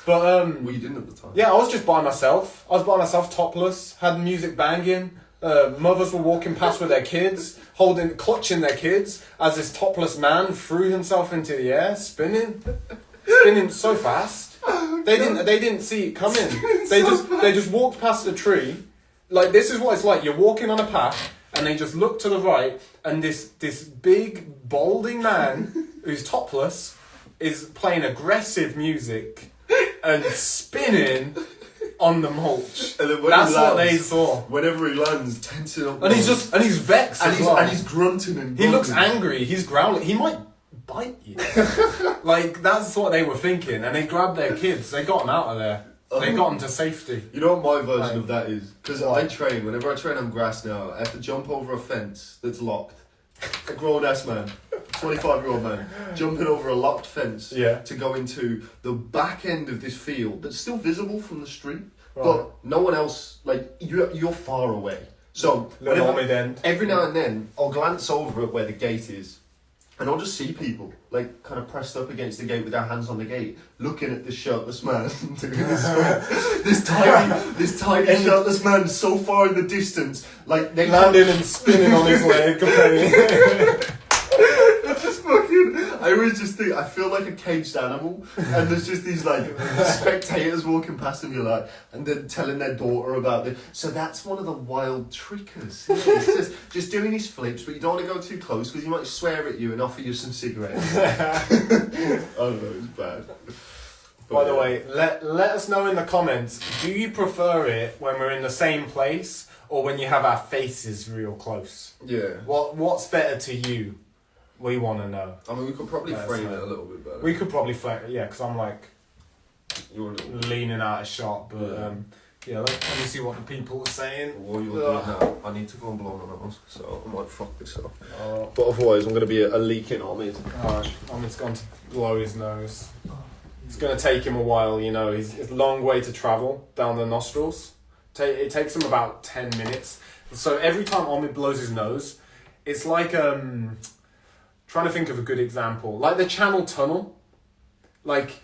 But,
Well, you didn't at the time.
yeah, I was just by myself. I was by myself, topless, had music banging. Mothers were walking past with their kids, clutching their kids, as this topless man threw himself into the air, spinning so fast. They didn't see it coming. They just walked past the tree. Like, this is what it's like. You're walking on a path, and they just look to the right, and this big, balding man who's topless is playing aggressive music and spinning on the mulch.
And then when
That's
he lands,
what they saw.
Whenever he lands, tensing up.
And he's vexed as well.
And he's grunting and grunting.
He looks angry. He's growling. He might bite you. Like, that's what they were thinking. And they grabbed their kids. They got them out of there. They got them to safety.
You know what my version of that is? Because I train, whenever I train on grass now, I have to jump over a fence that's locked. A grown-ass man, 25-year-old man, jumping over a locked fence to go into the back end of this field that's still visible from the street, but no one else, like, you're far away. So, every now and then, I'll glance over at where the gate is, and I'll just see people, like, kind of pressed up against the gate with their hands on the gate, looking at this shirtless man doing this tiny shirtless man so far in the distance, like they
landing and spinning on his leg.
I always just think I feel like a caged animal, and there's just these like spectators walking past and you're like, and then telling their daughter about it. So that's one of the wild trickers. It's just doing his flips, but you don't want to go too close because he might swear at you and offer you some cigarettes. I don't know, it's bad.
By the way, let us know in the comments, do you prefer it when we're in the same place or when you have our faces real close?
Yeah.
What's better to you? We want to know.
I mean, we could probably frame it a little bit better.
We could probably frame it, yeah, because I'm like leaning out of shot, but let me see what the people are saying.
While you're doing that, I need to go and blow my nose, so I might fuck this up. But otherwise, I'm going to be a leaking Omid.
Alright, Omid's gone to blow his nose. It's going to take him a while, it's a long way to travel down the nostrils. It takes him about 10 minutes. So every time Omid blows his nose, it's like, trying to think of a good example. Like the Channel Tunnel. Like,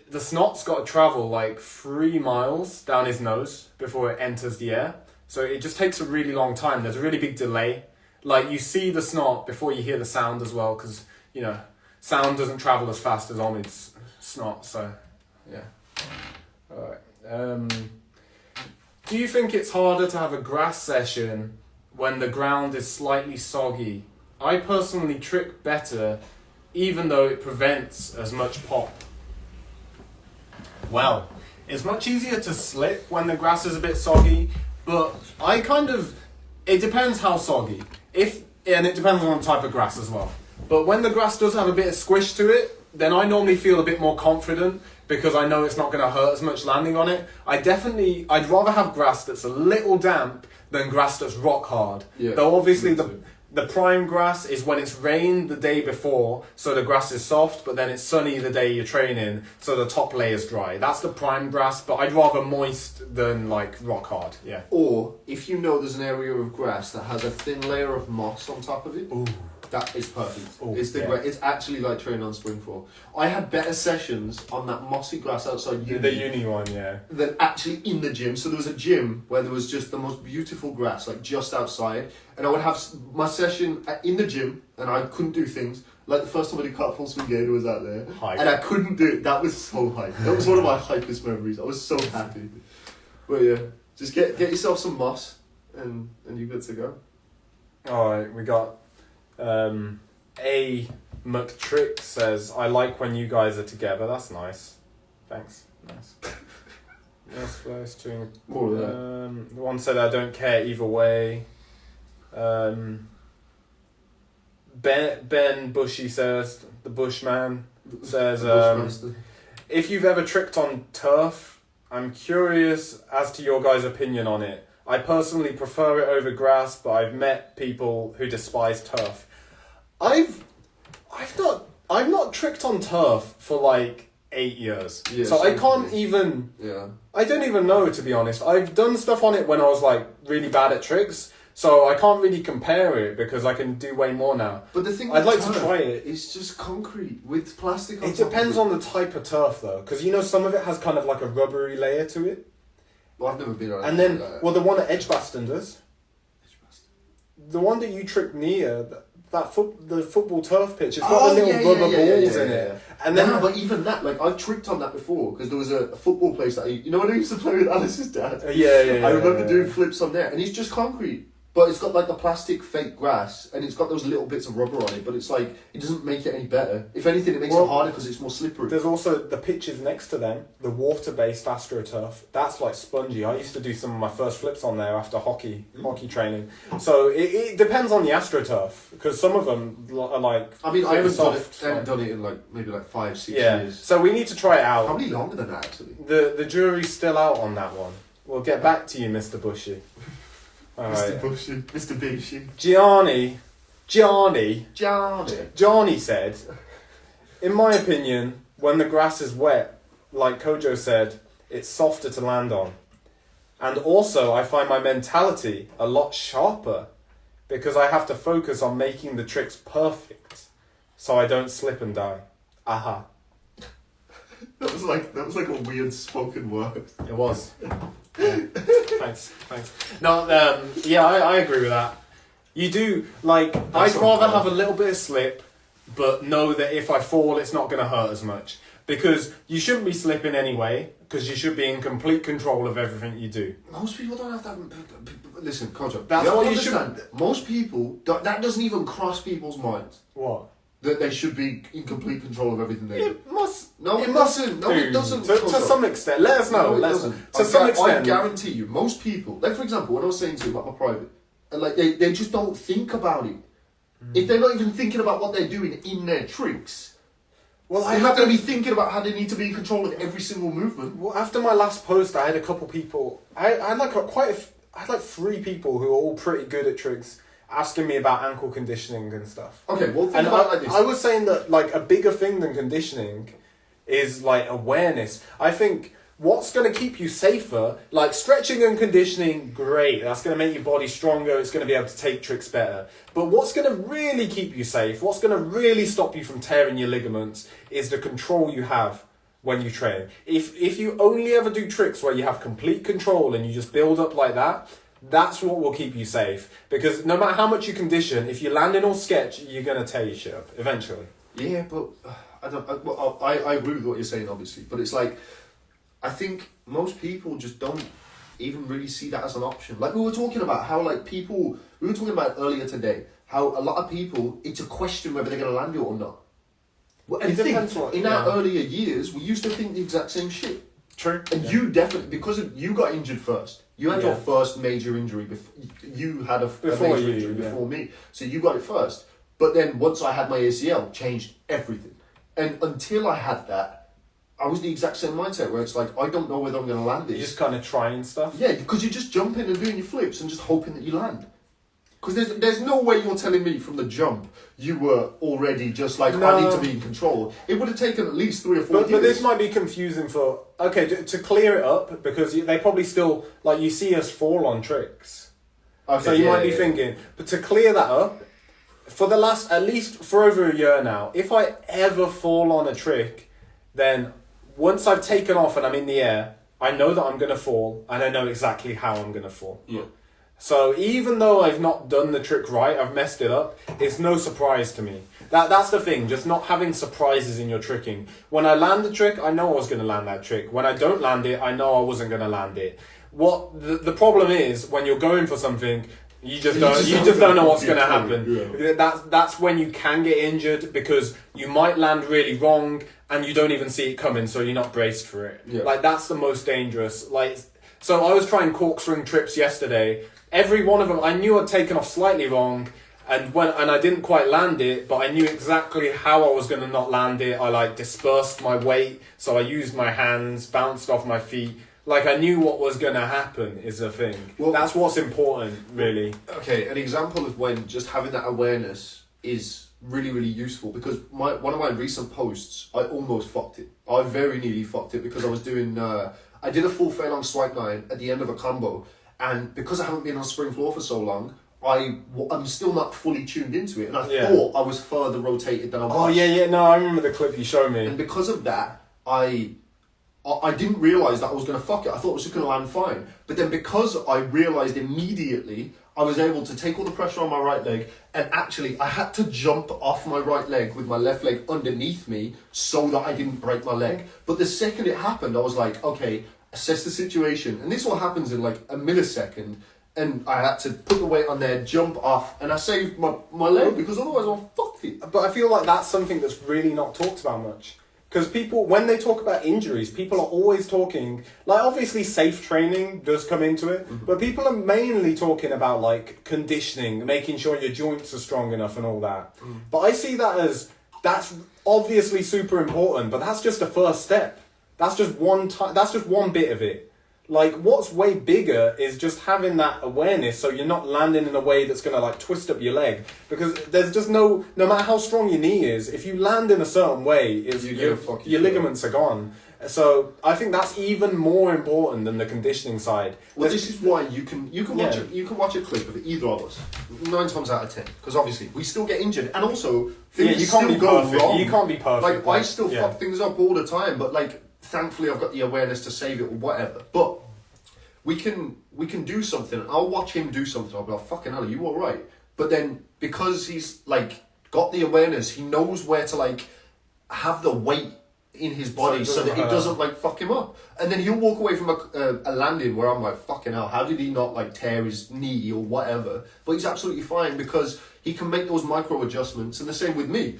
the snot's got to travel like 3 miles down his nose before it enters the air. So it just takes a really long time. There's a really big delay. Like, you see the snot before you hear the sound as well, because, sound doesn't travel as fast as Omid's snot, so, yeah. Alright. Do you think it's harder to have a grass session when the ground is slightly soggy? I personally trick better, even though it prevents as much pop. Well, it's much easier to slip when the grass is a bit soggy, but it depends how soggy. And it depends on the type of grass as well. But when the grass does have a bit of squish to it, then I normally feel a bit more confident because I know it's not going to hurt as much landing on it. I'd rather have grass that's a little damp than grass that's rock hard. Yeah, though obviously the prime grass is when it's rained the day before, so the grass is soft, but then it's sunny the day you're training, so the top layer's dry. That's the prime grass, but I'd rather moist than like rock hard, yeah.
Or if you know there's an area of grass that has a thin layer of moss on top of it, that is perfect. Ooh, it's actually like training on spring fall. I had better sessions on that mossy grass outside uni.
The uni one, yeah.
Than actually in the gym. So there was a gym where there was just the most beautiful grass, like just outside. And I would have my session in the gym, and I couldn't do things. Like the first time I did cartwheel swing gator was out there. Hype. And I couldn't do it. That was so hype. That was one of my hypest memories. I was so happy. But yeah, just get yourself some moss, and you're good to go.
Alright, we got... A McTrick says, I like when you guys are together. That's nice. Thanks. Nice. Yes, first two.
More of that.
The one said, I don't care either way. Ben Bushy says, the Bushman says, if you've ever tricked on turf, I'm curious as to your guys' opinion on it. I personally prefer it over grass, but I've met people who despise turf. I've not tricked on turf for like 8 years. Yeah, so I can't even...
Yeah.
I don't even know, to be honest. I've done stuff on it when I was like really bad at tricks, so I can't really compare it because I can do way more now.
But the thing
I'd like to try it.
It's just concrete with plastic on
it depends on the type of turf though, because some of it has kind of like a rubbery layer to it.
Well, I've never been on it.
And then, the one at Edgbaston does. The one that you tricked near, the football turf pitch. It's got the little rubber balls in it. And then,
but even that, like I've tricked on that before because there was a football place that you know when I used to play with Alice's dad. I remember doing flips on there, and it's just concrete. But it's got like the plastic fake grass, and it's got those little bits of rubber on it. But it's like it doesn't make it any better. If anything, it makes it harder because it's more slippery.
There's also the pitches next to them, the water-based AstroTurf. That's like spongy. I used to do some of my first flips on there after hockey training. So it depends on the AstroTurf because some of them are like.
I mean, I haven't done it in like maybe like 5-6 years.
So we need to try it out.
Probably longer than that actually.
The jury's still out on that one. We'll get back to you, Mr. Bushy.
Mr. Bushy, Mr. Bushy.
Johnny said, in my opinion, when the grass is wet, like Kojo said, it's softer to land on. And also, I find my mentality a lot sharper because I have to focus on making the tricks perfect so I don't slip and die. Aha.
That was like a weird spoken word.
It was. Yeah. Thanks. No, I agree with that. You do, like, I'd rather have a little bit of slip, but know that if I fall, it's not going to hurt as much. Because you shouldn't be slipping anyway, because you should be in complete control of everything you do.
Most people don't have that. Listen, Kojo,
that's
you
what you
understand. Most people, that doesn't even cross people's minds.
What?
That they should be in complete control of everything they do.
It must.
No, it mustn't. No, it doesn't.
To some extent. Let us know.
No, it doesn't.
To some extent.
I guarantee you, most people, like for example, when I was saying to you about my private, and like they just don't think about it. If they're not even thinking about what they're doing in their tricks, well, they're not going to be thinking about how they need to be in control of every single movement.
Well, after my last post, I had a couple people. I had like 3 people who are all pretty good at tricks, asking me about ankle conditioning and stuff.
Okay, well, think about it like this.
I was saying that like a bigger thing than conditioning is like awareness. I think what's going to keep you safer, like stretching and conditioning, great. That's going to make your body stronger. It's going to be able to take tricks better. But what's going to really keep you safe, what's going to really stop you from tearing your ligaments is the control you have when you train. If you only ever do tricks where you have complete control and you just build up like that, that's what will keep you safe. Because no matter how much you condition, if you land in all sketch, you're going to tear your shit up eventually.
Yeah, but I agree with what you're saying, obviously. But it's like, I think most people just don't even really see that as an option. Like we were talking about how we were talking about earlier today, how a lot of people, it's a question whether they're going to land it or not. Well, and in our earlier years, we used to think the exact same shit.
True.
And you definitely, because you got injured first. You had your first major injury before you had a major injury before me. So you got it first. But then once I had my ACL, changed everything. And until I had that, I was the exact same mindset where it's like, I don't know whether I'm going to land this.
You're just kind of trying stuff?
Yeah, because you're just jumping and doing your flips and just hoping that you land. Because there's no way you're telling me from the jump you were already just like, I need to be in control. It would have taken at least 3 or 4 years.
But this might be confusing for... Okay, to clear it up, because they probably still... Like, you see us fall on tricks. Okay, so you might be thinking... But to clear that up, for the last... At least for over a year now, if I ever fall on a trick, then once I've taken off and I'm in the air, I know that I'm going to fall, and I know exactly how I'm going to fall.
Yeah.
So even though I've not done the trick right, I've messed it up, it's no surprise to me. That's the thing, just not having surprises in your tricking. When I land the trick, I know I was going to land that trick. When I don't land it, I know I wasn't going to land it. What the problem is, when you're going for something, you just don't know what's going to happen. Yeah. That's when you can get injured, because you might land really wrong and you don't even see it coming, so you're not braced for it. Yeah. Like, that's the most dangerous. Like, so I was trying corkscrew trips yesterday. Every one of them, I knew I'd taken off slightly wrong, and I didn't quite land it, but I knew exactly how I was going to not land it. I dispersed my weight, so I used my hands, bounced off my feet. Like, I knew what was going to happen is the thing. Well, that's what's important, really.
Okay, an example of when just having that awareness is really, really useful, because one of my recent posts, I almost fucked it. I very nearly fucked it because I was doing, I did a full furlong swipe line at the end of a combo. And because I haven't been on spring floor for so long, I'm still not fully tuned into it. And I thought I was further rotated than I was.
Oh, yeah. No, I remember the clip you showed me.
And because of that, I didn't realise that I was going to fuck it. I thought it was just going to land fine. But then because I realised immediately, I was able to take all the pressure on my right leg, and actually I had to jump off my right leg with my left leg underneath me so that I didn't break my leg. But the second it happened, I was like, okay, assess the situation. And this all happens in like a millisecond. And I had to put the weight on there, jump off, and I saved my leg because otherwise I'll fuck it.
But I feel like that's something that's really not talked about much. Because people, when they talk about injuries, people are always talking, like obviously safe training does come into it, but people are mainly talking about like conditioning, making sure your joints are strong enough and all that. But I see that as, that's obviously super important, but that's just the first step. That's just that's just one bit of it. Like, what's way bigger is just having that awareness so you're not landing in a way that's going to, like, twist up your leg. Because there's just no matter how strong your knee is, if you land in a certain way, your ligaments are gone. So I think that's even more important than the conditioning side.
Well, this is why you can watch a clip of either of us 9 times out of 10, because obviously we still get injured, and also things
you can't
still
be
go
perfect.
wrong.
You can't be perfect.
Like I still fuck things up all the time, but like thankfully I've got the awareness to save it or whatever. But we can do something. I'll watch him do something. I'll be like, fucking hell, are you all right? But then because he's like got the awareness, he knows where to like have the weight in his body so that it doesn't like fuck him up. And then he'll walk away from a landing where I'm like, fucking hell, how did he not like tear his knee or whatever? But he's absolutely fine because he can make those micro adjustments. And the same with me.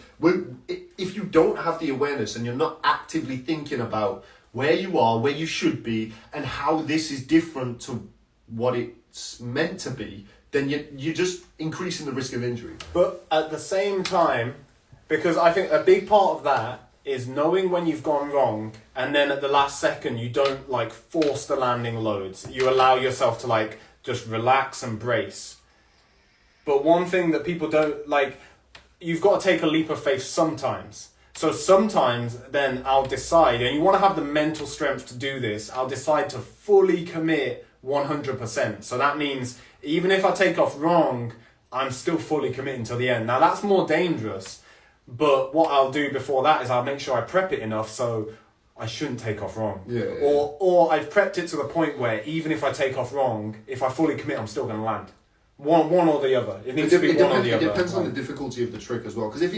If you don't have the awareness and you're not actively thinking about where you are, where you should be, and how this is different to what it's meant to be, then you're just increasing the risk of injury.
But at the same time, because I think a big part of that is knowing when you've gone wrong, and then at the last second you don't like force the landing loads. You allow yourself to like just relax and brace. But one thing that people don't like, you've got to take a leap of faith sometimes. So sometimes then I'll decide, and you want to have the mental strength to do this, I'll decide to fully commit 100%. So that means even if I take off wrong, I'm still fully committing till the end. Now that's more dangerous, but what I'll do before that is I'll make sure I prep it enough so I shouldn't take off wrong. Or I've prepped it to the point where even if I take off wrong, if I fully commit, I'm still going to land. One or the other. It needs to be one or the other.
It depends on the difficulty of the trick as well. Because if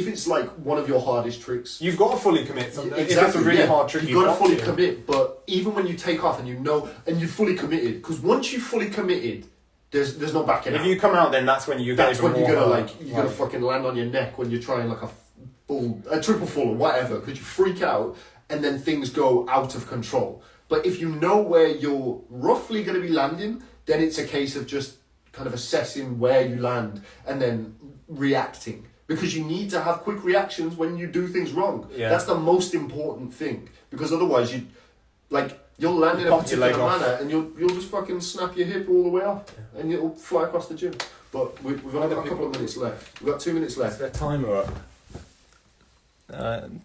it's like one of your hardest tricks,
you've got to fully commit. Exactly,
if
it's a really hard trick,
you've got to fully commit. But even when you take off and you know and you're fully committed, because once you've fully committed, there's no backing out.
If you come out, then that's when you're gonna
fucking land on your neck when you're trying like a triple full or whatever, because you freak out and then things go out of control. But if you know where you're roughly going to be landing, then it's a case of just kind of assessing where you land and then reacting, because you need to have quick reactions when you do things wrong. That's the most important thing, because otherwise you'll land in a particular manner and you'll just fucking snap your hip all the way off and it'll fly across the gym. But we've only got a couple of minutes left. We've got 2 minutes left.
Is there timer up?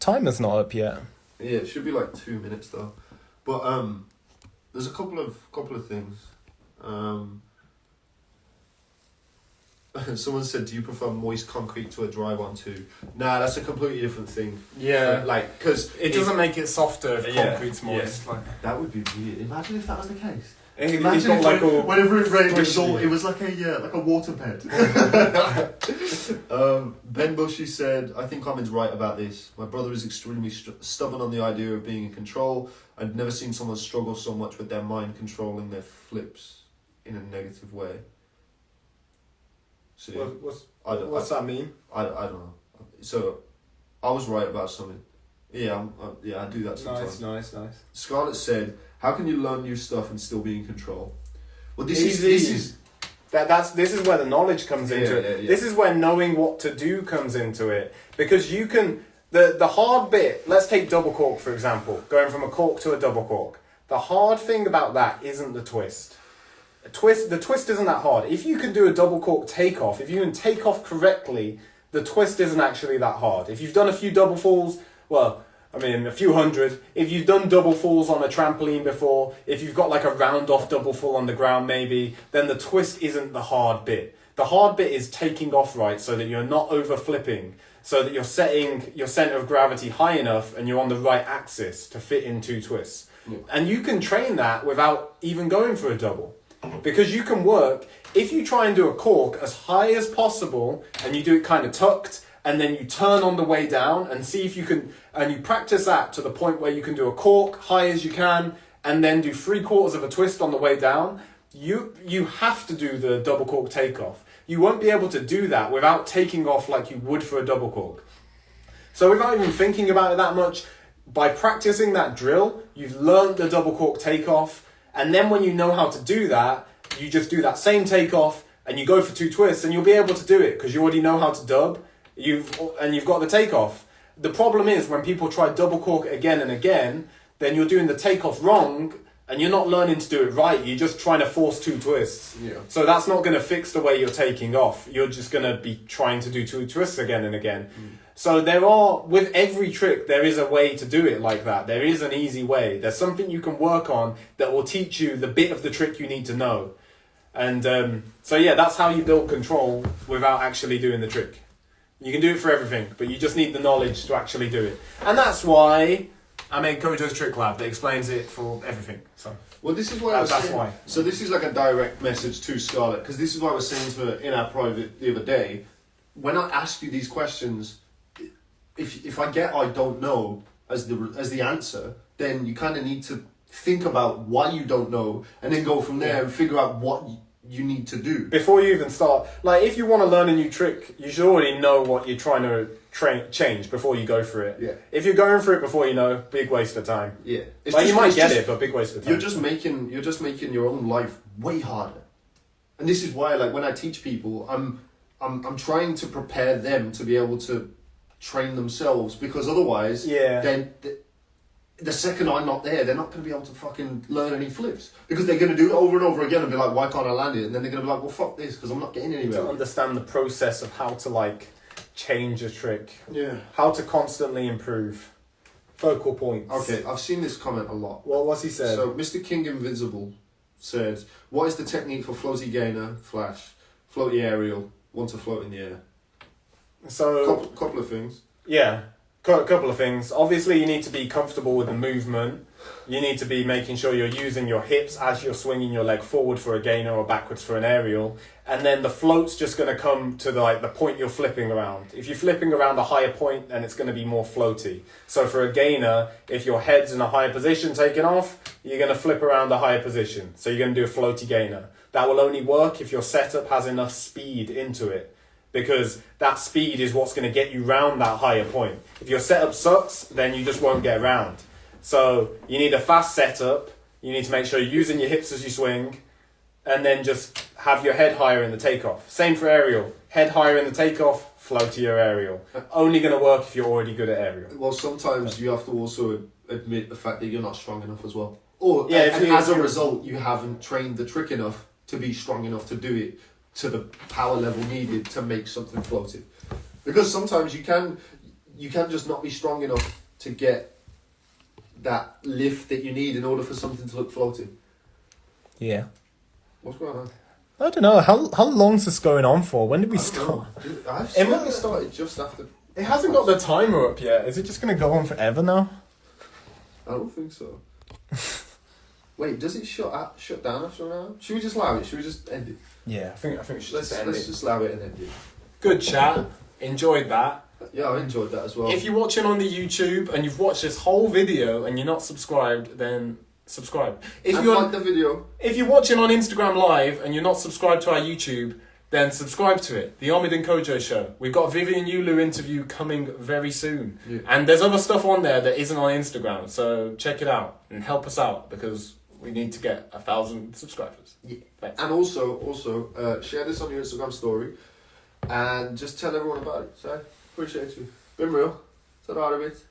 Timer's not up yet.
Yeah, it should be like 2 minutes though. But there's a couple of things. Someone said, do you prefer moist concrete to a dry one too? Nah, that's a completely different thing.
Yeah.
Because
it doesn't make it softer if concrete's moist.
Yeah. That would be weird. Imagine if that was the case.
Imagine if whenever
it rained, it was like a water bed. Ben Bushy said, I think Omid's right about this. My brother is extremely stubborn on the idea of being in control. I'd never seen someone struggle so much with their mind controlling their flips in a negative way. So,
what's that mean?
I don't know. So, I was right about something. Yeah, I do that sometimes.
Nice.
Scarlett said, how can you learn new stuff and still be in control? Well, this is
where the knowledge comes into it. Yeah. This is where knowing what to do comes into it. Because you can, the hard bit, let's take double cork for example, going from a cork to a double cork. The hard thing about that isn't the twist. The twist isn't that hard. If you can do a double cork takeoff, if you can take off correctly, the twist isn't actually that hard. If you've done a few double falls, a few hundred. If you've done double falls on a trampoline before, if you've got like a round off double fall on the ground maybe, then the twist isn't the hard bit. The hard bit is taking off right so that you're not over flipping, so that you're setting your center of gravity high enough and you're on the right axis to fit in two twists. Yeah. And you can train that without even going for a double. Because you can work, if you try and do a cork as high as possible and you do it kind of tucked and then you turn on the way down and see if you can, and you practice that to the point where you can do a cork high as you can and then do 3/4 of a twist on the way down, you have to do the double cork takeoff. You won't be able to do that without taking off like you would for a double cork. So without even thinking about it that much, by practicing that drill, you've learned the double cork takeoff, and then when you know how to do that, you just do that same takeoff and you go for 2 twists and you'll be able to do it because you already know how to dub, you've got the takeoff. The problem is when people try double cork again and again, then you're doing the takeoff wrong and you're not learning to do it right. You're just trying to force 2 twists.
Yeah.
So that's not going to fix the way you're taking off. You're just going to be trying to do 2 twists again and again. So with every trick, there is a way to do it like that. There is an easy way. There's something you can work on that will teach you the bit of the trick you need to know. And so yeah, that's how you build control without actually doing the trick. You can do it for everything, but you just need the knowledge to actually do it. And that's why I made Kojo's Trick Lab that explains it for everything. So
Well, this is why I was
that's
saying,
why.
So this is like a direct message to Scarlett, because this is what I was saying to her in our private the other day. When I ask you these questions, if I get I don't know as the answer, then you kind of need to think about why you don't know, and then go from there and figure out what you need to do.
Before you even start, like if you want to learn a new trick, you should already know what you're trying to change before you go for it.
Yeah.
If you're going for it before you know, big waste of time.
Yeah.
Like you might get it, but big waste of time.
You're just making your own life way harder. And this is why, like, when I teach people, I'm trying to prepare them to be able to train themselves, because otherwise, then the second I'm not there, they're not going to be able to fucking learn any flips, because they're going to do it over and over again and be like, why can't I land it? And then they're going to be like, well, fuck this, because I'm not getting anywhere.
To understand the process of how to like change a trick.
Yeah.
How to constantly improve. Focal points.
Okay, I've seen this comment a lot.
Well, what's he said?
So, Mr. King Invincible said, what is the technique for floaty gainer, flash, floaty aerial, one to float in the air?
So
couple of things.
Yeah, a couple of things. Obviously, you need to be comfortable with the movement. You need to be making sure you're using your hips as you're swinging your leg forward for a gainer or backwards for an aerial. And then the float's just going to come to the point you're flipping around. If you're flipping around a higher point, then it's going to be more floaty. So for a gainer, if your head's in a higher position taking off, you're going to flip around a higher position. So you're going to do a floaty gainer. That will only work if your setup has enough speed into it, because that speed is what's going to get you round that higher point. If your setup sucks, then you just won't get around. So you need a fast setup. You need to make sure you're using your hips as you swing, and then just have your head higher in the takeoff. Same for aerial. Head higher in the takeoff, floatier aerial. Only going to work if you're already good at aerial.
Well, sometimes you have to also admit the fact that you're not strong enough as well. Or as a result, you haven't trained the trick enough to be strong enough to do it to the power level needed to make something floating. Because sometimes you can just not be strong enough to get that lift that you need in order for something to look floating.
Yeah.
What's going on?
I don't know. How long's this going on for? When did we start?
I've started just after.
It hasn't got the timer up yet. Is it just going to go on forever now?
I don't think so. Wait, does it shut down after an hour? Should we just allow it? Should we just end it?
Yeah, I think we should
Let's just allow it and end it.
Good chat. Enjoyed that.
Yeah, I enjoyed that as well.
If you're watching on the YouTube and you've watched this whole video and you're not subscribed, then subscribe. If
and
you're
like the video.
If you're watching on Instagram Live and you're not subscribed to our YouTube, then subscribe to it. The Omid Kojo Show. We've got a Vivian Yulu interview coming very soon. Yeah. And there's other stuff on there that isn't on Instagram. So check it out and help us out, because we need to get 1,000 subscribers.
Yeah. Thanks. And also, share this on your Instagram story and just tell everyone about it. So, appreciate you. Been real. Ta-da a bit.